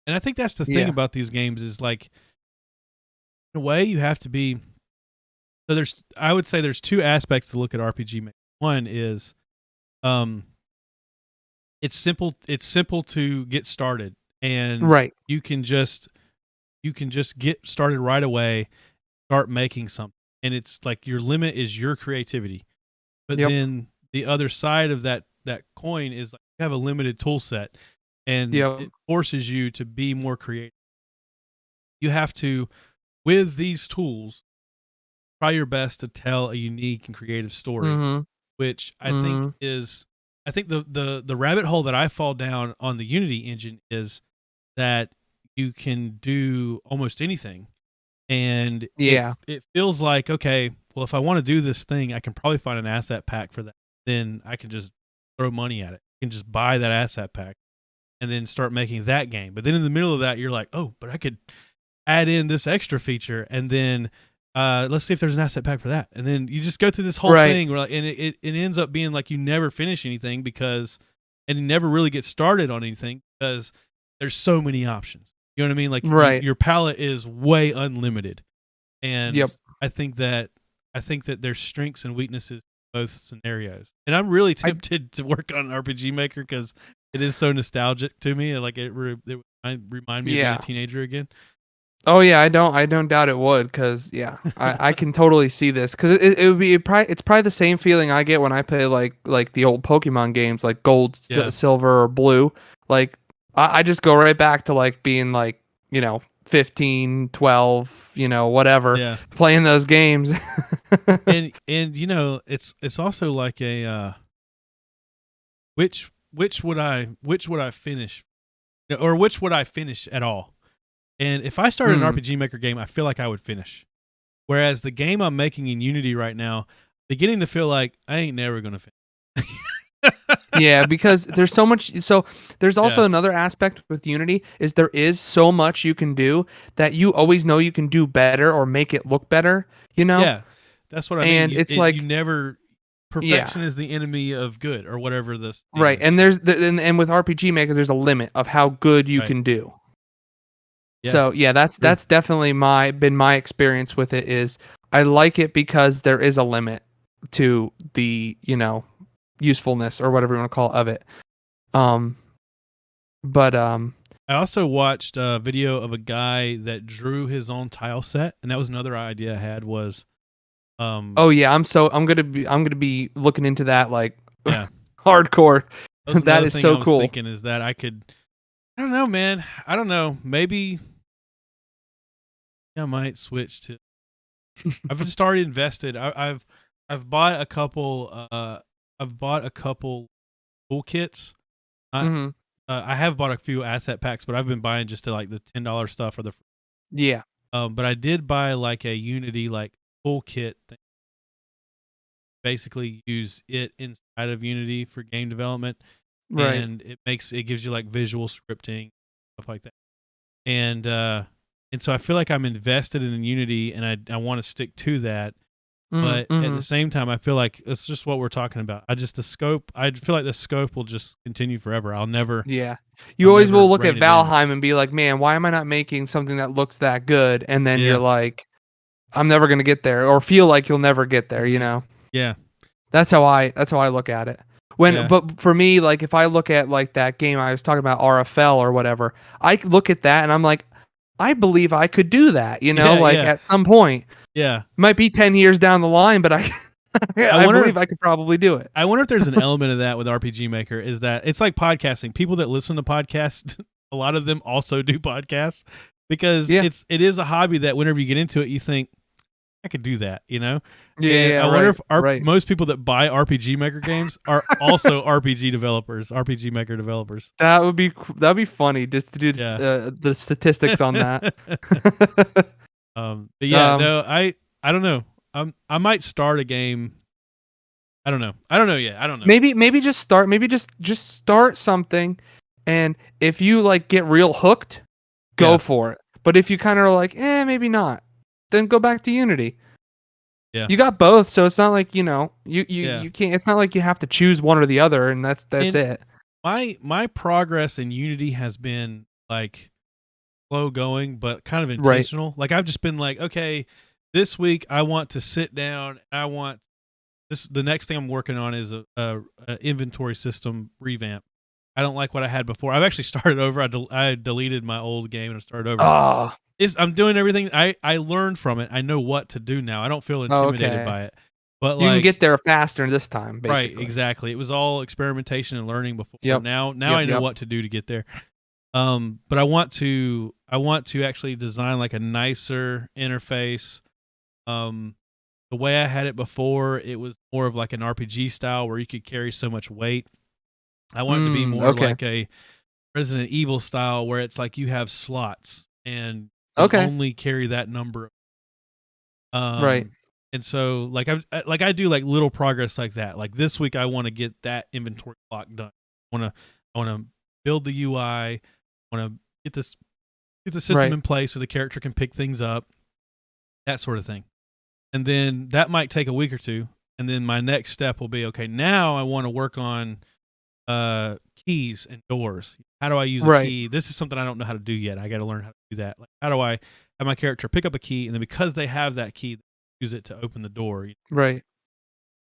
And I think that's the thing about these games is like, in a way, you have to be. So I would say there's two aspects to look at RPG. One is, it's simple. It's simple to get started, and you can just get started right away, start making something, and it's like your limit is your creativity. But then the other side of that coin is like you have a limited tool set. And it forces you to be more creative. You have to, with these tools, try your best to tell a unique and creative story, which I think is, I think the rabbit hole that I fall down on the Unity engine is that you can do almost anything. And it feels like, okay, well, if I want to do this thing, I can probably find an asset pack for that. Then I can just throw money at it. I can just buy that asset pack. And then start making that game. But then in the middle of that, you're like, oh, but I could add in this extra feature, and then let's see if there's an asset pack for that. And then you just go through this whole thing, where and it ends up being like you never finish anything and you never really get started on anything because there's so many options. You know what I mean? Like your palette is way unlimited. And I think that I think that there's strengths and weaknesses in both scenarios. And I'm really tempted to work on RPG Maker because it is so nostalgic to me. Like it remind me of being a teenager again. Oh yeah, I don't doubt it would, because I can totally see this, because it would be it's probably the same feeling I get when I play like the old Pokemon games, like Gold, Silver, or Blue. Like I just go right back to like being like 15, 12, whatever, playing those games. and it's also like a which would I finish, or which would I finish at all? And if I started an RPG Maker game, I feel like I would finish. Whereas the game I'm making in Unity right now, beginning to feel like I ain't never gonna finish. Yeah, because there's so much. So there's also another aspect with Unity, is there is so much you can do that you always know you can do better or make it look better. Yeah, that's what I mean. And it's like you never. Perfection is the enemy of good, or whatever this. Right, and there's and with RPG Maker, there's a limit of how good you can do. Yeah. So that's definitely been my experience with it. Is I like it because there is a limit to the usefulness, or whatever you want to call it, of it. But I also watched a video of a guy that drew his own tile set, and that was another idea I had was. Oh yeah, I'm gonna be looking into that like hardcore. That is so cool. Thinking is that I could. I don't know, man. I don't know. Maybe I might switch to. I've just already invested. I've bought a couple. I've bought a couple toolkits. I have bought a few asset packs, but I've been buying just to like the $10 stuff or the. Yeah. But I did buy like a Unity like toolkit thing. Basically, use it inside of Unity for game development, and it gives you like visual scripting, stuff like that, and so I feel like I'm invested in Unity, and I want to stick to that, but at the same time, I feel like it's just what we're talking about. I feel like the scope will just continue forever. I'll never. Yeah, you always will look at Valheim and be like, man, why am I not making something that looks that good? And then you're like, I'm never gonna get there, or feel like you'll never get there. Yeah. That's how I look at it. But for me, like if I look at like that game I was talking about, RFL or whatever, I look at that and I'm like, I believe I could do that, at some point. Yeah. Might be 10 years down the line, but I believe I could probably do it. I wonder if there's an element of that with RPG Maker, is that it's like podcasting. People that listen to podcasts, a lot of them also do podcasts, because it is a hobby that whenever you get into it, you think, I could do that, Yeah. I wonder if most people that buy RPG Maker games are also RPG Maker developers. That'd be funny just to do the statistics on that. But no, I don't know. I might start a game. I don't know yet. I don't know. Maybe just start something, and if you like get real hooked, go for it. But if you kind of are like, maybe not, then go back to Unity. Yeah. You got both, so it's not like, you can't, it's not like you have to choose one or the other, and that's it. My progress in Unity has been like slow going, but kind of intentional. Right. Like I've just been like, okay, this week I want to sit down. The next thing I'm working on is a inventory system revamp. I don't like what I had before. I've actually started over. I deleted my old game and I started over. Oh. I'm doing everything. I learned from it. I know what to do now. I don't feel intimidated by it. But you can get there faster this time, basically. Right, exactly. It was all experimentation and learning before. Yep. Now I know what to do to get there. But I want to actually design like a nicer interface. The way I had it before, it was more of like an RPG style where you could carry so much weight. I want it to be more like a Resident Evil style where it's like you have slots and you only carry that number. Right. And so like I do like little progress like that. Like this week I want to get that inventory block done. I want to build the UI. I want to get the system in place so the character can pick things up. That sort of thing. And then that might take a week or two. And then my next step will be, okay, now I want to work on keys and doors. How do I use a key? This is something I don't know how to do yet. I got to learn how to do that. Like, how do I have my character pick up a key, and then because they have that key, use it to open the door. Right.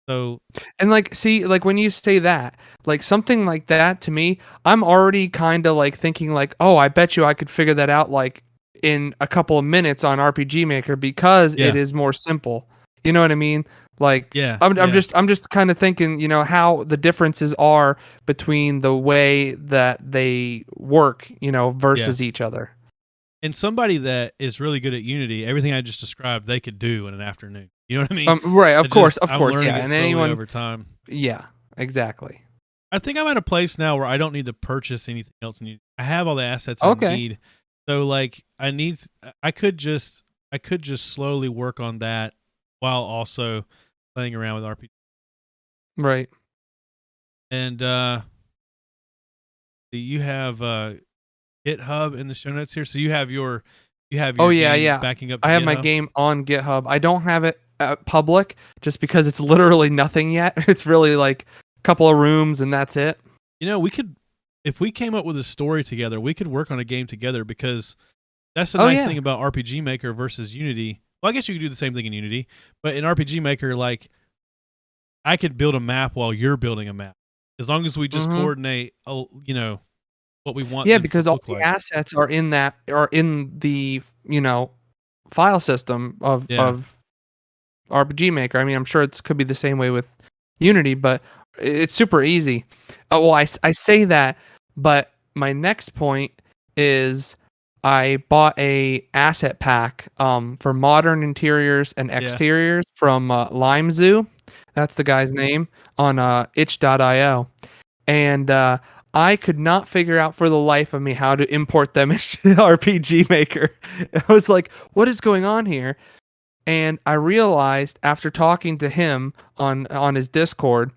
So, and like, see, like when you say that, like something like that to me, I'm already kind of like thinking like, oh, I bet you I could figure that out like in a couple of minutes on RPG Maker because yeah, it is more simple. You know what I mean? Like, yeah, I'm just kind of thinking, how the differences are between the way that they work, versus each other. And somebody that is really good at Unity, everything I just described, they could do in an afternoon. You know what I mean? Right, of course, I'm learning yeah. it And slowly anyone, over time. yeah, exactly. I think I'm at a place now where I don't need to purchase anything else. I have all the assets I Okay. need. So like I could just slowly work on that while also playing around with RPG. Right. And you have GitHub in the show notes here. So you have your Oh yeah, game yeah. backing up to I have GitHub? my game on GitHub. I don't have it public just because it's literally nothing yet. It's really like a couple of rooms and that's it. We could, if we came up with a story together, we could work on a game together because that's the Oh, nice yeah. thing about RPG Maker versus Unity. Well, I guess you could do the same thing in Unity, but in RPG Maker, like, I could build a map while you're building a map, as long as we just coordinate, what we want. Yeah, them because to all look the like. assets are in the file system of Yeah. RPG Maker. I mean, I'm sure it could be the same way with Unity, but it's super easy. Well, I say that, but my next point is I bought a asset pack for modern interiors and exteriors from LimeZu. That's the guy's name on itch.io. And I could not figure out for the life of me how to import them into RPG Maker. I was like, what is going on here? And I realized after talking to him on his Discord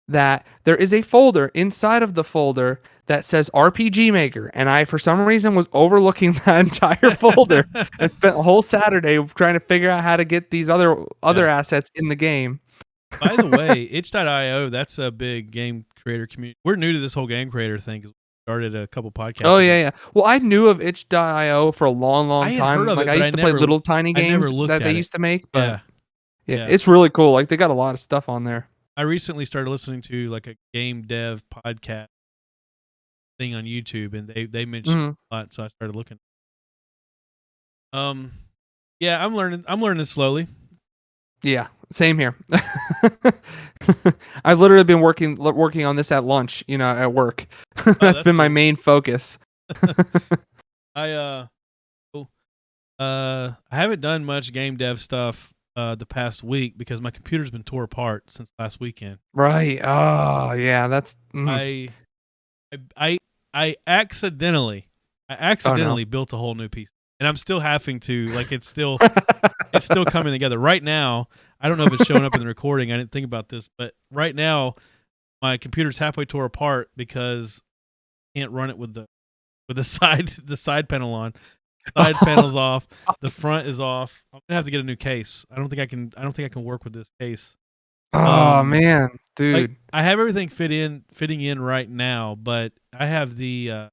that there is a folder inside of the folder that says RPG Maker, and I for some reason was overlooking that entire folder and spent a whole Saturday trying to figure out how to get these other assets in the game. By the way, itch.io, that's a big game creator community. We're new to this whole game creator thing because we started a couple podcasts. Oh yeah. Well, I knew of itch.io for a long I had time. heard of like it, I but used to play little tiny I never games looked that they at used to make, but yeah, it's really cool. Like they got a lot of stuff on there. I recently started listening to like a game dev podcast thing on YouTube, and they mentioned a lot, so I started looking. Yeah, I'm learning slowly. Yeah, same here. I've literally been working on this at lunch, at work. That's been my main focus. I haven't done much game dev stuff the past week because my computer's been tore apart since last weekend. Right. Oh, yeah, that's I accidentally built a whole new piece. And I'm still having to, like, it's still coming together. Right now, I don't know if it's showing up in the recording. I didn't think about this, but right now, my computer's halfway tore apart because I can't run it with the side panel on. Side panel's off. The front is off. I'm gonna have to get a new case. I don't think I can work with this case. Oh man, dude. Like, I have everything fitting in right now, but I have the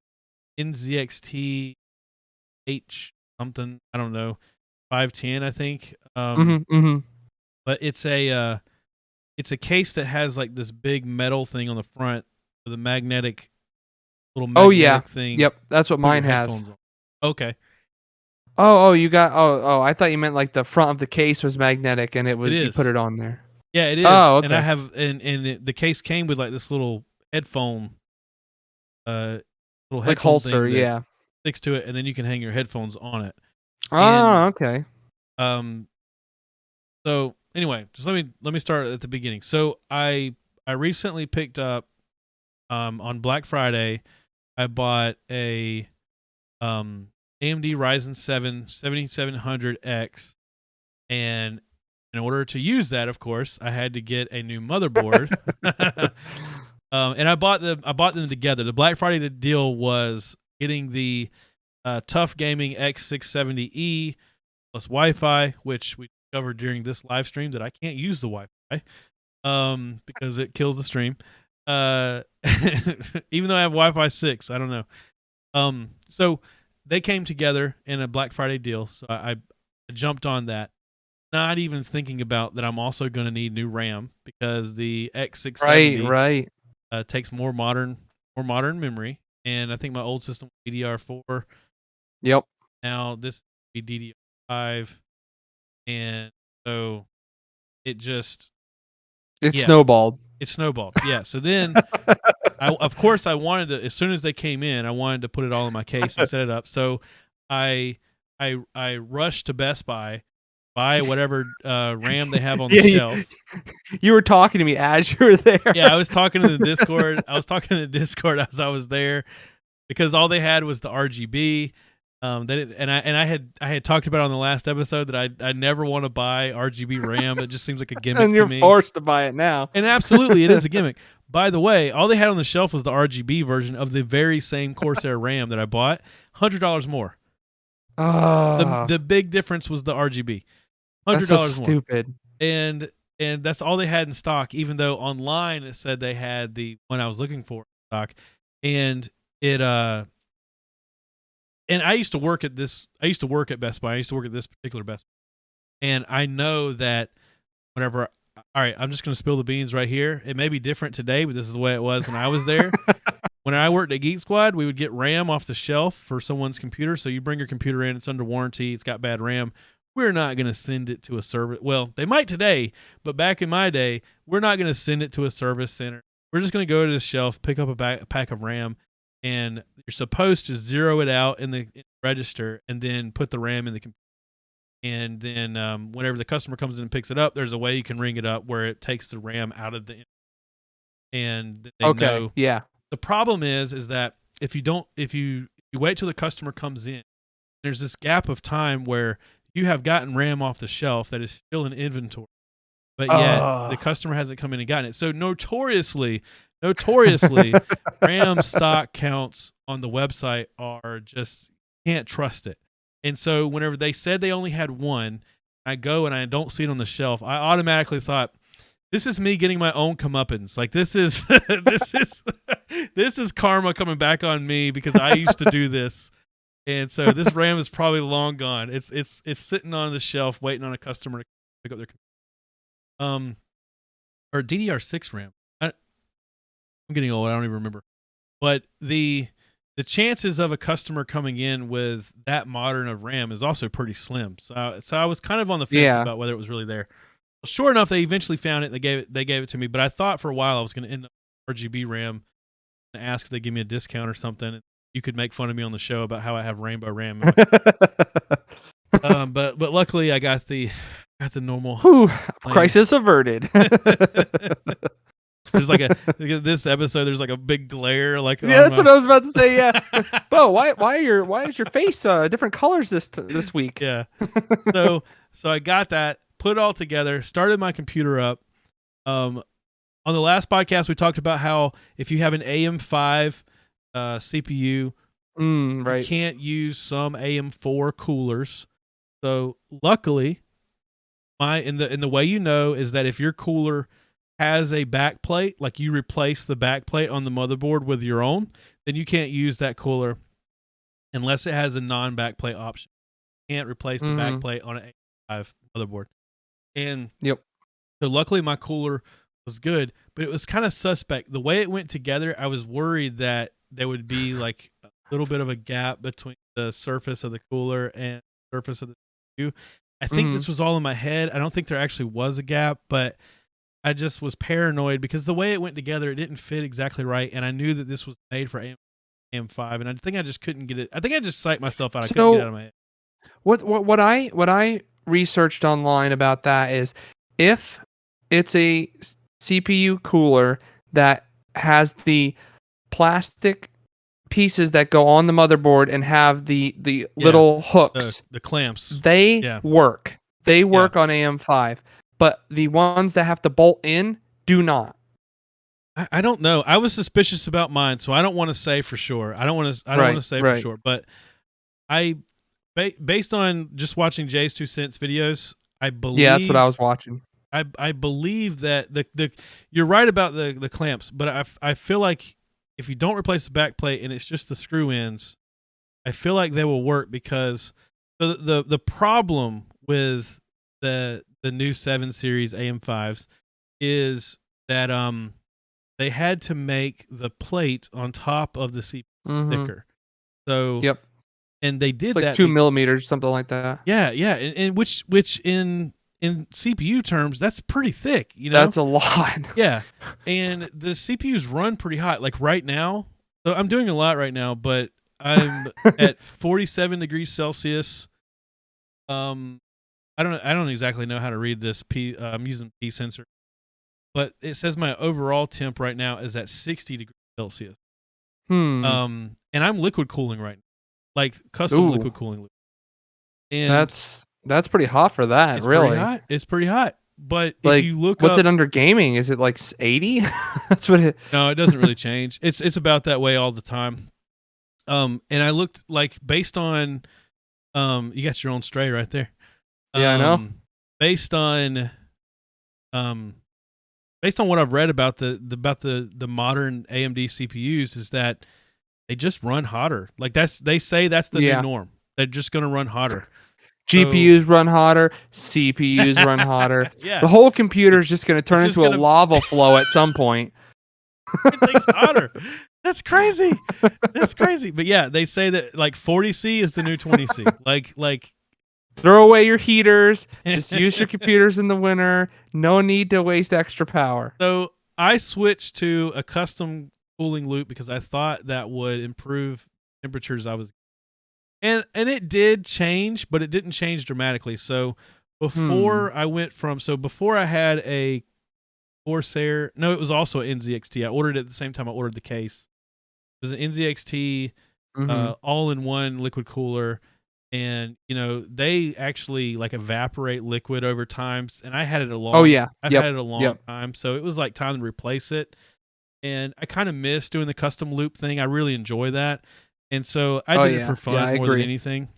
NZXT H something, I don't know, 510, I think. But it's a case that has like this big metal thing on the front with a magnetic little magnetic thing. Yep, that's what mine has. On. Okay. Oh, you got I thought you meant like the front of the case was magnetic and you put it on there. Yeah, it is. Oh, okay. And I have and the case came with like this little headphone like holster, yeah. Sticks to it, and then you can hang your headphones on it. Oh, okay. So anyway, just let me start at the beginning. So I recently picked up on Black Friday, I bought a AMD Ryzen 7 7700X, and in order to use that, of course, I had to get a new motherboard. And I bought them together. The Black Friday deal was getting the Tough Gaming X670E plus Wi-Fi, which we covered during this live stream that I can't use the Wi-Fi because it kills the stream. Even though I have Wi-Fi 6, I don't know. So they came together in a Black Friday deal, so I jumped on that. not even thinking about that I'm also going to need new RAM because the X670 takes more modern memory, and I think my old system was DDR4. Yep. Now this will be DDR5, and so it snowballed. It snowballed. Yeah. So then, of course, I wanted to. As soon as they came in, I wanted to put it all in my case and set it up. So I rushed to Best Buy, buy whatever RAM they have on the shelf. You were talking to me as you were there. Yeah, I was talking to the Discord. As I was there, because all they had was the RGB. I had talked about on the last episode that I never want to buy RGB RAM. It just seems like a gimmick and you're to me. Forced to buy it now. And absolutely, it is a gimmick. By the way, all they had on the shelf was the RGB version of the very same Corsair RAM that I bought, $100 more. The big difference was the RGB, $100 more. Stupid. And that's all they had in stock. Even though online it said they had the one I was looking for in stock, and it And I used to work at Best Buy. I used to work at this particular Best Buy. And I know that whenever, all right, I'm just going to spill the beans right here. It may be different today, but this is the way it was when I was there. When I worked at Geek Squad, we would get RAM off the shelf for someone's computer. So you bring your computer in, it's under warranty, it's got bad RAM. We're not going to send it to a service. Well, they might today, but back in my day, we're not going to send it to a service center. We're just going to go to the shelf, pick up a pack of RAM, and you're supposed to zero it out in the register and then put the RAM in the computer. And then whenever the customer comes in and picks it up, there's a way you can ring it up where it takes the RAM out of the. And they know. Yeah. The problem is that if you wait till the customer comes in, there's this gap of time where you have gotten RAM off the shelf that is still in inventory, but yet the customer hasn't come in and gotten it. So notoriously, RAM stock counts on the website are just, can't trust it. And so whenever they said they only had one, I go and I don't see it on the shelf, I automatically thought, this is me getting my own comeuppance. Like this is this is karma coming back on me because I used to do this. And so this RAM is probably long gone. It's sitting on the shelf waiting on a customer to pick up their computer. Or DDR6 RAM. I'm getting old. I don't even remember. But the chances of a customer coming in with that modern of RAM is also pretty slim. So I was kind of on the fence about whether it was really there. Well, sure enough, they eventually found it. They gave it to me. But I thought for a while I was going to end up with RGB RAM and ask if they give me a discount or something. You could make fun of me on the show about how I have rainbow RAM. But luckily I got the normal. Crisis averted. There's like this episode. There's like a big glare. Like that's what I was about to say. Yeah, Bo, why is your face different colors this week? Yeah. So I got that, put it all together, started my computer up. On the last podcast, we talked about how if you have an AM5 CPU, you can't use some AM4 coolers. So luckily, in the way is that if your cooler has a back plate, like you replace the back plate on the motherboard with your own, then you can't use that cooler unless it has a non-back plate option. You can't replace the back plate on an AM5 motherboard. And so luckily my cooler was good, but it was kind of suspect. The way it went together, I was worried that there would be like a little bit of a gap between the surface of the cooler and the surface of the CPU. I think this was all in my head. I don't think there actually was a gap, but I just was paranoid because the way it went together, it didn't fit exactly right, and I knew that this was made for AM5, and I think I just couldn't get it. I think I just psyched myself out. I couldn't get it out of my head. What I researched online about that is if it's a CPU cooler that has the plastic pieces that go on the motherboard and have the little hooks, the clamps, they work. They work on AM5. But the ones that have to bolt in do not. I don't know. I was suspicious about mine, so I don't want to say for sure. I don't want to say for sure. But based on just watching Jay's 2 cents videos, I believe. Yeah, that's what I was watching. I believe that you're right about the clamps, but I feel like if you don't replace the back plate and it's just the screw ends, I feel like they will work because the problem with the new 7 series AM5s is that they had to make the plate on top of the CPU thicker. So and they did it's like that 2 millimeters, something like that. Yeah, and which in CPU terms, that's pretty thick, you know? That's a lot. Yeah. And the CPUs run pretty hot. Like right now, so I'm doing a lot right now, but I'm at 47 degrees Celsius. I don't exactly know how to read this I'm using P sensor. But it says my overall temp right now is at 60 degrees Celsius. And I'm liquid cooling right now. Like custom liquid cooling. And that's pretty hot for that, really. It's pretty hot. But like, if you look what's up, it under gaming? Is it like 80? That's what it. No, it doesn't really change. It's about that way all the time. And I looked like based on you got your own stray right there. Yeah, I know. Based on what I've read about the modern AMD CPUs is that they just run hotter. Like they say that's the new norm. They're just going to run hotter. GPUs run hotter, CPUs run hotter. Yeah. The whole computer is just going to turn into a lava flow at some point. Everything's hotter. That's crazy. That's crazy. But yeah, they say that like 40C is the new 20C. Like throw away your heaters. Just use your computers in the winter. No need to waste extra power. So I switched to a custom cooling loop because I thought that would improve temperatures I was. And it did change, but it didn't change dramatically. So before before I had a Corsair, no, it was also an NZXT. I ordered it at the same time I ordered the case. It was an NZXT all-in-one liquid cooler. And, you know, they actually like evaporate liquid over time. And I had it a long I've had it a long time. So it was like time to replace it. And I kind of miss doing the custom loop thing. I really enjoy that. And so I did it for fun more than anything.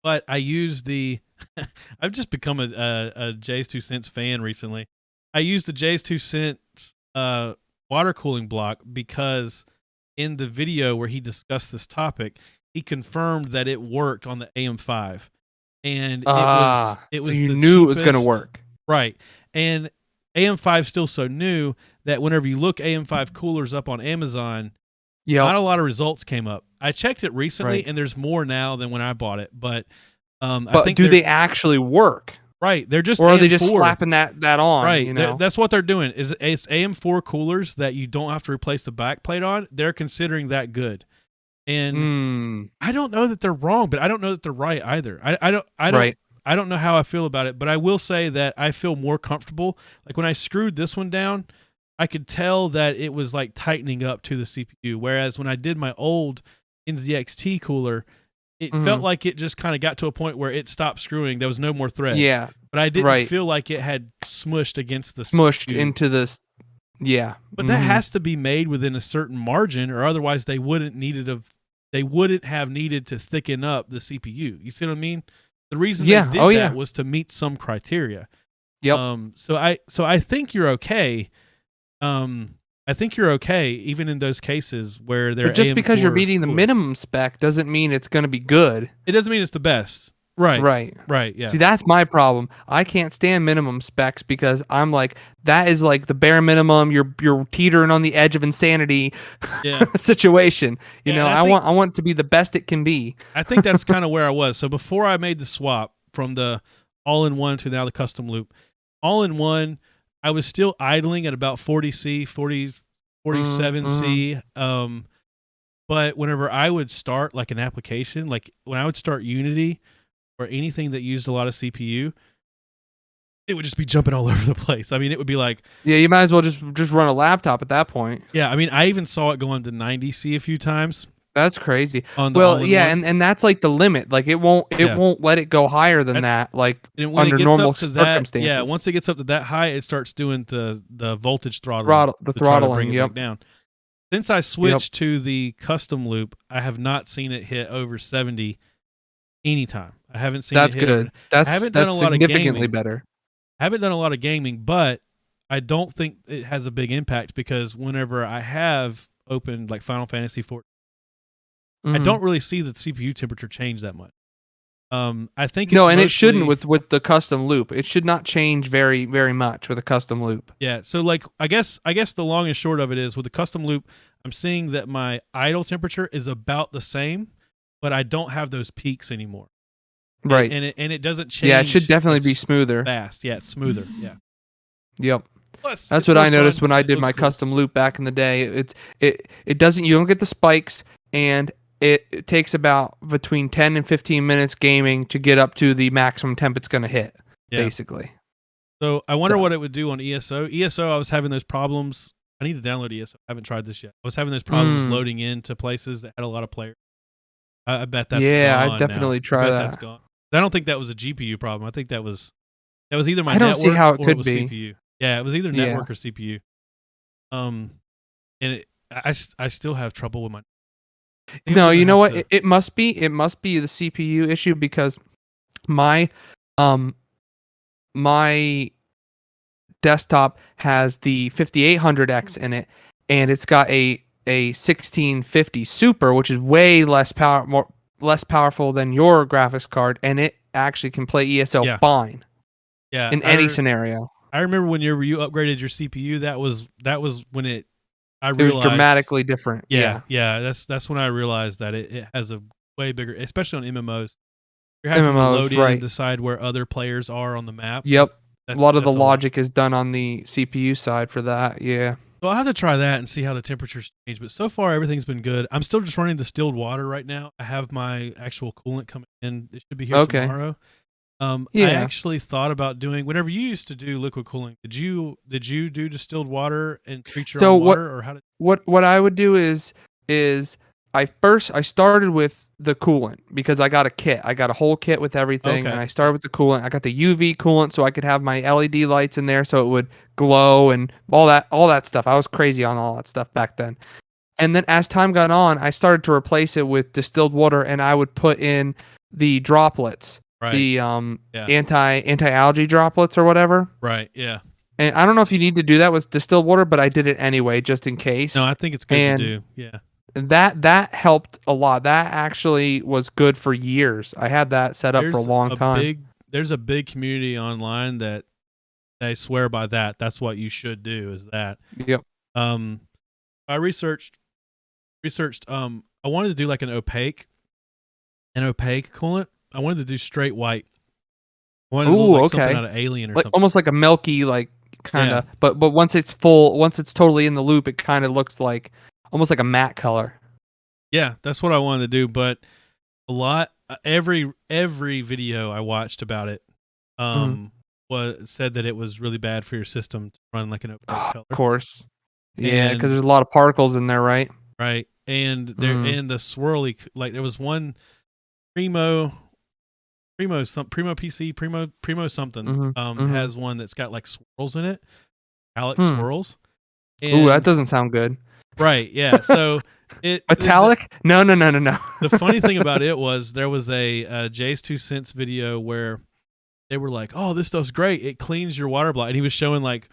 But I used I've just become a Jay's 2 Cents fan recently. I used the Jay's 2 Cents water cooling block because in the video where he discussed this topic, he confirmed that it worked on the AM5. And it was so you knew it was going to work. Right. And AM5 is still so new that whenever you look AM5 coolers up on Amazon, not a lot of results came up. I checked it recently, and there's more now than when I bought it. But I think do they actually work? Right, they're just or AM4. Are they just slapping that on? Right, you know? That's what they're doing. It's AM4 coolers that you don't have to replace the backplate on. They're considering that good, and I don't know that they're wrong, but I don't know that they're right either. I don't know how I feel about it, but I will say that I feel more comfortable. Like when I screwed this one down, I could tell that it was like tightening up to the CPU. Whereas when I did my old NZXT cooler, it felt like it just kind of got to a point where it stopped screwing. There was no more thread. Yeah. But I didn't feel like it had smushed against the CPU. Into this. Yeah. But that has to be made within a certain margin, or otherwise they wouldn't have needed to thicken up the CPU. You see what I mean? The reason they did that was to meet some criteria. Yep. So I think you're okay. I think you're okay, even in those cases where they're. But just AM4 because you're meeting the minimum spec doesn't mean it's going to be good. It doesn't mean it's the best. Right. Yeah. See, that's my problem. I can't stand minimum specs because I'm like, that is like the bare minimum. You're teetering on the edge of insanity situation. You know, I want it to be the best it can be. I think that's kind of where I was. So before I made the swap from the all-in-one to now the custom loop, all-in-one, I was still idling at about 40C, 47C. But whenever I would start like an application, like when I would start Unity or anything that used a lot of CPU, it would just be jumping all over the place. I mean, it would be like... Yeah, you might as well just run a laptop at that point. Yeah, I mean, I even saw it going to 90C a few times. That's crazy. And that's like the limit. Like it won't let it go higher than that. Like under normal circumstances. Once it gets up to that high, it starts doing the voltage throttling. The throttling. Back down. Since I switched to the custom loop, I have not seen it hit over 70 anytime. I haven't seen it hit. That's good. I haven't done a lot significantly of gaming. better. I haven't done a lot of gaming, but I don't think it has a big impact because whenever I have opened like Final Fantasy 14, I don't really see the CPU temperature change that much. I think no, it's and mostly, it shouldn't with the custom loop. It should not change very much with a custom loop. Yeah, so like I guess the long and short of it is with the custom loop, I'm seeing that my idle temperature is about the same, but I don't have those peaks anymore. Right, and it doesn't change. Yeah, it should definitely be smoother. Fast, yeah, it's smoother. Yeah. Yep. Plus, that's what I noticed when I did my custom loop back in the day. It doesn't, you don't get the spikes, and it takes about between 10 and 15 minutes gaming to get up to the maximum temp it's going to hit, basically. So I wonder what it would do on ESO. ESO, I was having those problems. I need to download ESO. I haven't tried this yet. I was having those problems loading into places that had a lot of players. I bet that's gone. I definitely try that. That's gone. I don't think that was a GPU problem. I think that was either my network. I don't network see how it or could it was be. CPU. Yeah, it was either network or CPU. And I still have trouble with my. No, you know what? It must be the CPU issue, because my my desktop has the 5800X in it, and it's got a 1650 Super, which is way less powerful than your graphics card, and it actually can play ESO fine. Yeah, in any scenario. I remember when you upgraded your CPU, that was when it realized it was dramatically different. Yeah. That's when I realized that it has a way bigger, especially on MMOs. You're having to load in and decide where other players are on the map. Yep. A lot of the logic is done on the CPU side for that. Yeah. So I'll have to try that and see how the temperatures change. But so far, everything's been good. I'm still just running distilled water right now. I have my actual coolant coming in. It should be here tomorrow. I actually thought about doing whenever you used to do liquid cooling. Did you do distilled water and treat your own water, or how did? What I would do is I started with the coolant, because I got a kit. I got a whole kit with everything, and I started with the coolant. I got the UV coolant so I could have my LED lights in there so it would glow and all that stuff. I was crazy on all that stuff back then. And then as time got on, I started to replace it with distilled water, and I would put in the droplets. The anti-algae droplets or whatever. Right, yeah. And I don't know if you need to do that with distilled water, but I did it anyway just in case. No, I think it's good to do. Yeah. That helped a lot. That actually was good for years. I had that set up for a long time. There's a big community online that they swear by that. That's what you should do, is that. Yep. I researched I wanted to do like an opaque coolant. I wanted to do straight white. I wanted to look like something out of Alien or something. Almost like a milky, like kind of. Yeah. But once it's totally in the loop, it kind of looks like almost like a matte color. Yeah, that's what I wanted to do. But every video I watched about it said that it was really bad for your system to run like an opaque color. Of course. Yeah, because there's a lot of particles in there, right? Right, and and the swirly, like there was one Primo something has one that's got like swirls in it, metallic swirls. Ooh, that doesn't sound good. Right, yeah. So metallic? No. The funny thing about it was there was a Jay's 2 Cents video where they were like, "Oh, this stuff's great. It cleans your water block," and he was showing like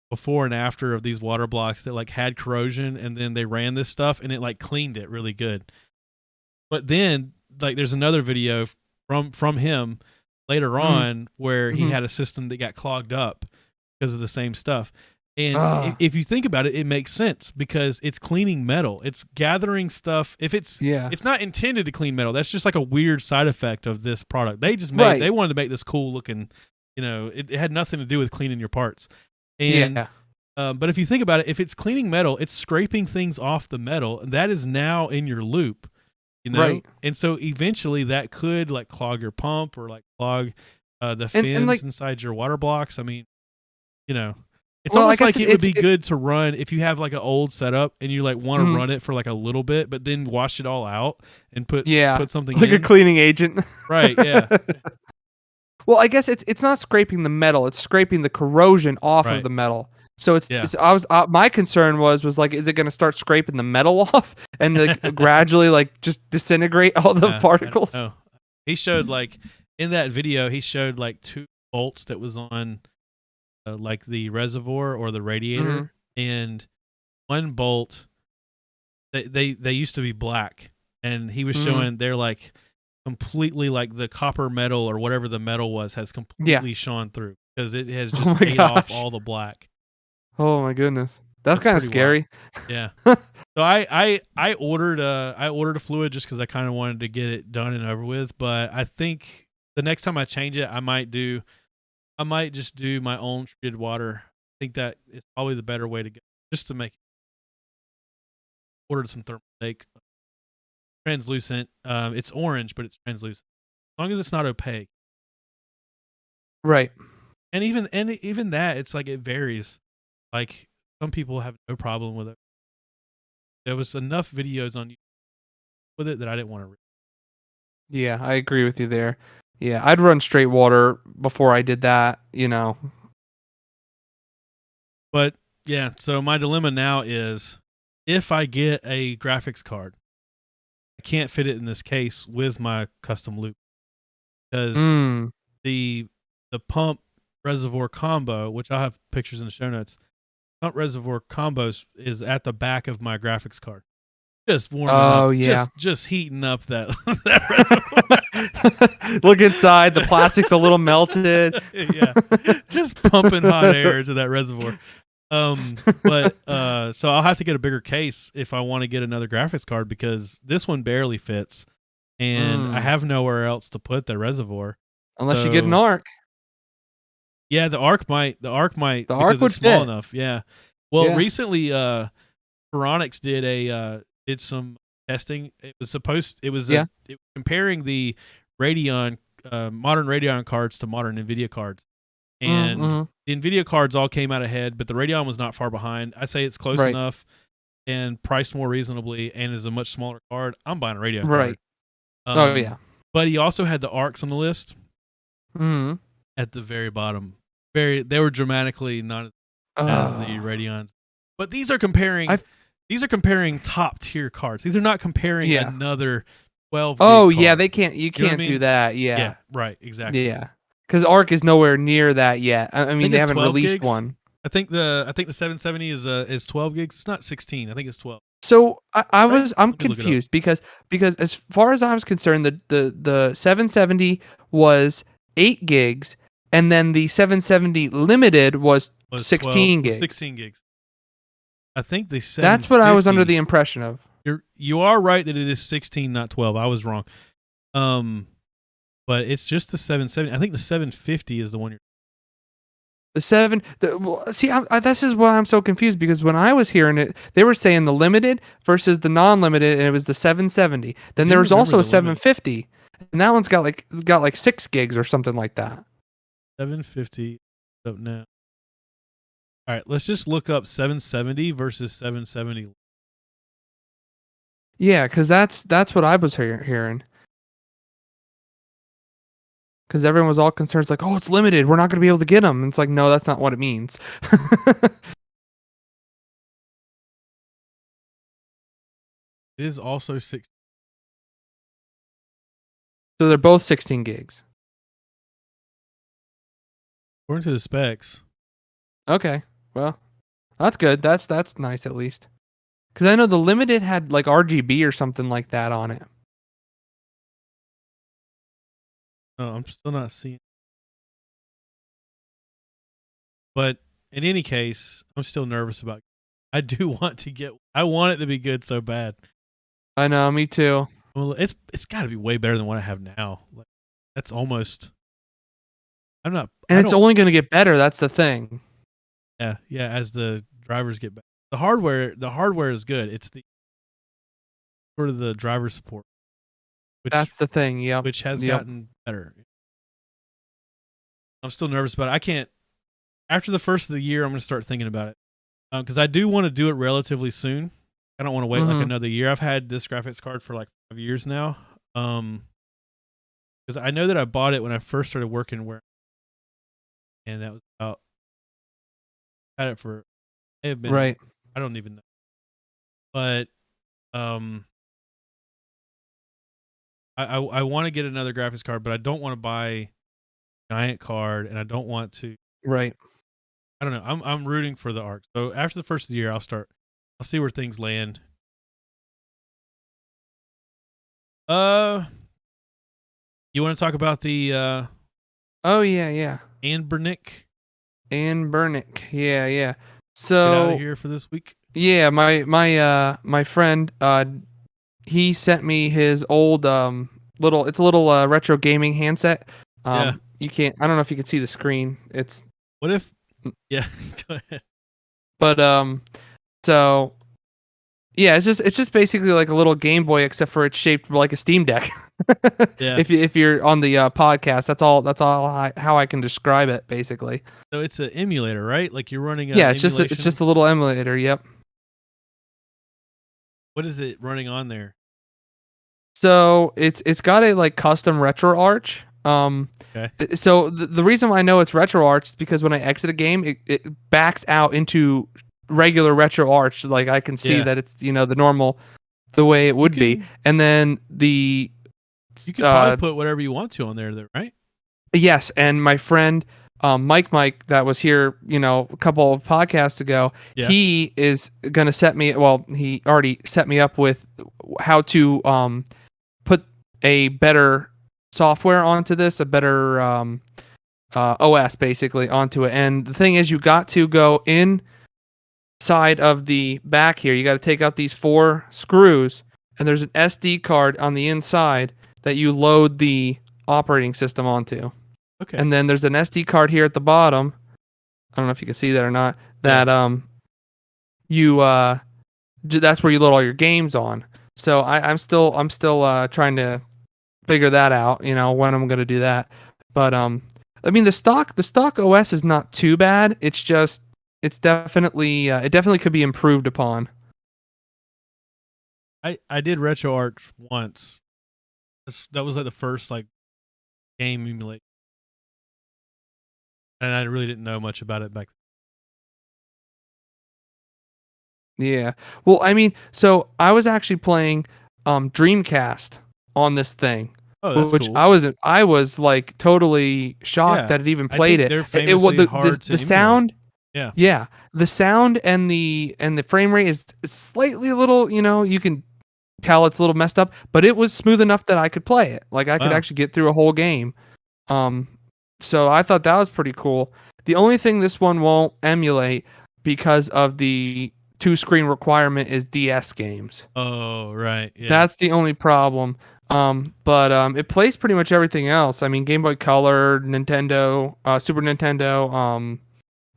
before and after of these water blocks that like had corrosion, and then they ran this stuff and it like cleaned it really good. But then like there's another video from him later on where he had a system that got clogged up because of the same stuff. And if you think about it, it makes sense because it's cleaning metal. It's gathering stuff. If it's not intended to clean metal. That's just like a weird side effect of this product. They just made they wanted to make this cool looking, it had nothing to do with cleaning your parts. And but if you think about it, if it's cleaning metal, it's scraping things off the metal, and that is now in your loop. Right. And so eventually that could like clog your pump or like clog the fins inside your water blocks. I mean, it's almost like it would be good to run if you have like an old setup and you like want to run it for like a little bit, but then wash it all out and put something like in. A cleaning agent. Right. Yeah. Well, I guess it's not scraping the metal; it's scraping the corrosion off of the metal. So my concern was like, is it going to start scraping the metal off and like gradually like just disintegrate all the particles? He showed like in that video, he showed like 2 bolts that was on like the reservoir or the radiator, and one bolt they used to be black, and he was showing they're like completely, like the copper metal or whatever the metal was has completely shone through because it has just ate off all the black. Oh my goodness, that's kind of scary. Wild. Yeah. So I ordered a fluid just because I kind of wanted to get it done and over with. But I think the next time I change it, I might just do my own treated water. I think that is probably the better way to go, just to make it. Ordered some thermal translucent. It's orange, but it's translucent. As long as it's not opaque. Right. And even that, it's like it varies. Like some people have no problem with it. There was enough videos on YouTube with it that I didn't want to read. Yeah, I agree with you there. Yeah, I'd run straight water before I did that, But yeah, so my dilemma now is if I get a graphics card, I can't fit it in this case with my custom loop because the pump reservoir combo, which I'll have pictures in the show notes, pump reservoir combos is at the back of my graphics card. Just warming up. Just heating up that reservoir. Look inside. The plastic's a little melted. Yeah. Just pumping hot air to that reservoir. But so I'll have to get a bigger case if I want to get another graphics card because this one barely fits and I have nowhere else to put the reservoir. Unless you get an arc. Yeah, the arc might. The arc would it's small fit. enough. Yeah. Well, recently Phoronix did some testing. It was comparing the Radeon modern Radeon cards to modern Nvidia cards. And the Nvidia cards all came out ahead, but the Radeon was not far behind. I say it's close enough and priced more reasonably and is a much smaller card. I'm buying a Radeon card. But he also had the arcs on the list at the very bottom. They were dramatically not as the Radeons. But these are comparing top tier cards. These are not comparing another 12 Oh gig yeah, card. they can't. You can't do that. Yeah. Yeah. Right. Exactly. Yeah. Because ARC is nowhere near that yet. I mean, they haven't released gigs. one. I think the 770 is 12 gigs. It's not 16. I think it's 12. So I'm confused because as far as I was concerned, the 770 was 8 gigs, and then the 770 limited was 16 gigs. 16 gigs. I think the 750. That's what I was under the impression of. You are right that it is 16, not 12. I was wrong. But it's just the 770. I think the 750 is the one you're. This is why I'm so confused because when I was hearing it, they were saying the limited versus the non-limited, and it was the 770. Then there was also a 750, and that one's got like 6 gigs or something like that. 750. Don't know. All right, let's just look up 770 versus 770. Yeah, because that's what I was hearing. Because everyone was all concerned, it's like, oh, it's limited. We're not going to be able to get them. And it's like, no, that's not what it means. It is also 16. So they're both 16 gigs. According to the specs. Okay, well, that's good. That's nice at least. Because I know the limited had like RGB or something like that on it. Oh, I'm still not seeing. But in any case, I'm still nervous about. I want it to be good so bad. I know, me too. Well, it's got to be way better than what I have now. Like, that's almost. And it's only going to get better. That's the thing. Yeah. As the drivers get better, the hardware is good. It's the sort of the driver support. That's the thing. Yeah. Which has gotten better. I'm still nervous about it. I can't. After the first of the year, I'm going to start thinking about it because I do want to do it relatively soon. I don't want to wait like another year. I've had this graphics card for like 5 years now. Because I know that I bought it when I first started working and that was about. Had it for. It have been right. I don't even know. But I want to get another graphics card, but I don't want to buy a giant card, and I don't want to. Right. I don't know. I'm rooting for the ARC. So after the first of the year, I'll see where things land. You want to talk about the Oh yeah. Anbernic? Anbernic. Yeah. So get out of here for this week. Yeah, my friend he sent me his old it's a little retro gaming handset. You can't, I don't know if you can see the screen. It's What if Yeah, go ahead. But so yeah, it's just basically like a little Game Boy, except for it's shaped like a Steam Deck. Yeah. If you're on the podcast, that's all how I can describe it, basically. So it's an emulator, right? Like you're running a it's just a little emulator. Yep. What is it running on there? So it's got a like custom RetroArch. Okay. So the reason why I know it's RetroArch is because when I exit a game, it backs out into regular RetroArch. Like I can see that it's the way it would be, and then you could probably put whatever you want to on there, right? Yes, and my friend Mike that was here, a couple of podcasts ago, he is gonna set me. Well, he already set me up with how to put a better software onto this, a better OS basically onto it. And the thing is, you got to go inside of the back here. You got to take out these 4 screws, and there's an SD card on the inside that you load the operating system onto. Okay. And then there's an SD card here at the bottom. I don't know if you can see that or not. That that's where you load all your games on. So I'm still trying to figure that out, when I'm going to do that. But I mean the stock OS is not too bad. It's just it definitely could be improved upon. I did RetroArch once. That was like the first like game emulator. And I really didn't know much about it back then. Yeah. Well, I mean, so I was actually playing Dreamcast on this thing. Oh, that's which cool. I was like totally shocked that it even played it. They're famously hard to the sound. Yeah. Yeah. The sound and the frame rate is slightly a little, you can tell it's a little messed up, but it was smooth enough that I could play it. Like I could actually get through a whole game. So I thought that was pretty cool. The only thing this one won't emulate because of the 2-screen requirement is DS games. Oh, right. Yeah. That's the only problem. But it plays pretty much everything else. I mean, Game Boy Color, Nintendo, Super Nintendo,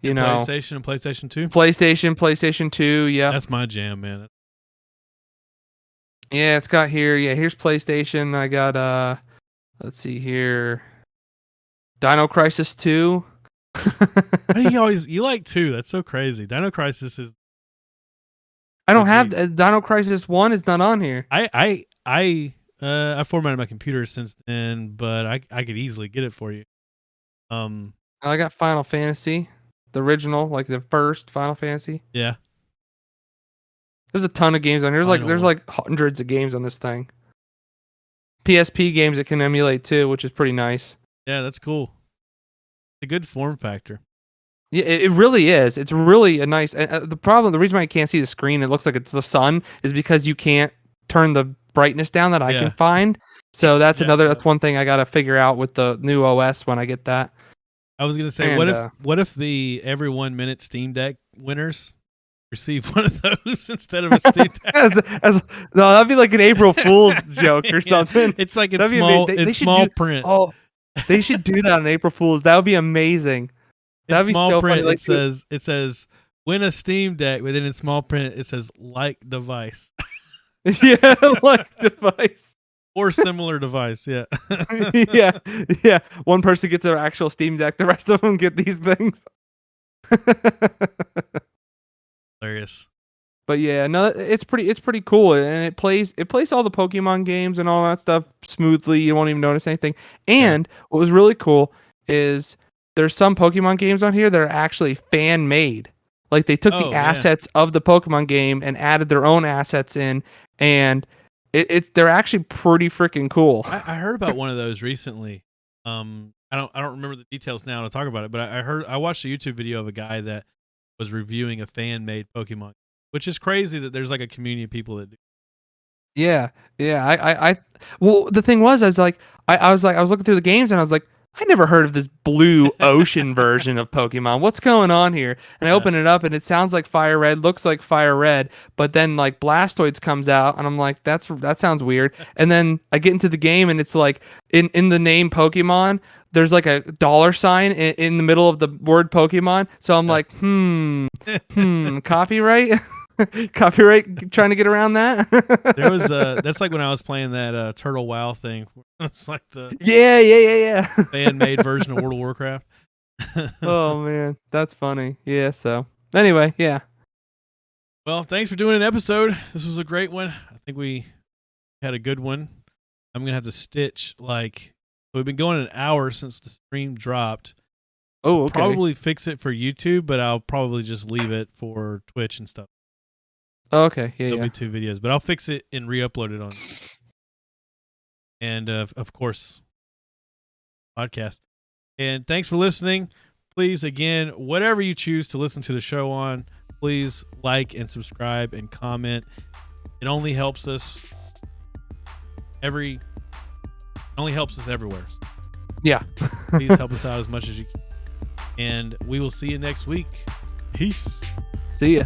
PlayStation and PlayStation 2? PlayStation 2, yeah. That's my jam, man. Yeah, it's got here. Yeah, here's PlayStation. I got let's see here. Dino Crisis 2. You like 2? That's so crazy. Dino Crisis is. I don't have Dino Crisis 1 is not on here. I formatted my computer since then, but I could easily get it for you. I got Final Fantasy, the original, like the first Final Fantasy. Yeah. There's a ton of games on here. There's like hundreds of games on this thing. PSP games that can emulate too, which is pretty nice. Yeah, that's cool. It's a good form factor. Yeah, it really is. It's really a nice. The reason why I can't see the screen, it looks like it's the sun, is because you can't turn the brightness down that I can find. So that's one thing I got to figure out with the new OS when I get that. I was gonna say, what if the every 1 minute Steam Deck winners receive one of those instead of a Steam Deck? No, that'd be like an April Fool's joke or something. It's like it's small. It's small print. Oh, they should do that on April Fool's. That would be amazing. That'd be small so print. funny. It says win a Steam Deck, but then in small print it says like device. Yeah, like device. Or similar device, yeah. yeah. One person gets their actual Steam Deck, the rest of them get these things. Hilarious. But yeah, no, it's pretty cool, and it plays all the Pokemon games and all that stuff smoothly. You won't even notice anything. And what was really cool is there's some Pokemon games on here that are actually fan made. Like they took the assets of the Pokemon game and added their own assets in, and they're actually pretty freaking cool. I heard about one of those recently. I don't remember the details now to talk about it, but I watched a YouTube video of a guy that was reviewing a fan made Pokemon, which is crazy that there's like a community of people that do. Yeah, yeah. Well, the thing was, I was looking through the games and I was like, I never heard of this blue ocean version of Pokemon. What's going on here? And I open it up and it sounds like Fire Red, looks like Fire Red, but then like Blastoise comes out and I'm like, that sounds weird. And then I get into the game and it's like in the name Pokemon, there's like a $sign in the middle of the word Pokemon. So I'm like, copyright. Copyright trying to get around that. There was that's like when I was playing that Turtle WoW thing. It's like the yeah fan-made version of World of Warcraft. Oh man, that's funny. Yeah, so anyway, yeah. Well, thanks for doing an episode. This was a great one. I think we had a good one. I'm gonna have to stitch like we've been going an hour since the stream dropped. Oh, okay. Probably fix it for YouTube, but I'll probably just leave it for Twitch and stuff. Oh, okay, yeah, There'll be 2 videos, but I'll fix it and re-upload it on. And of course, podcast. And thanks for listening. Please, again, whatever you choose to listen to the show on, please like and subscribe and comment. It only helps us everywhere. Yeah. Please help us out as much as you can. And we will see you next week. Peace. See ya.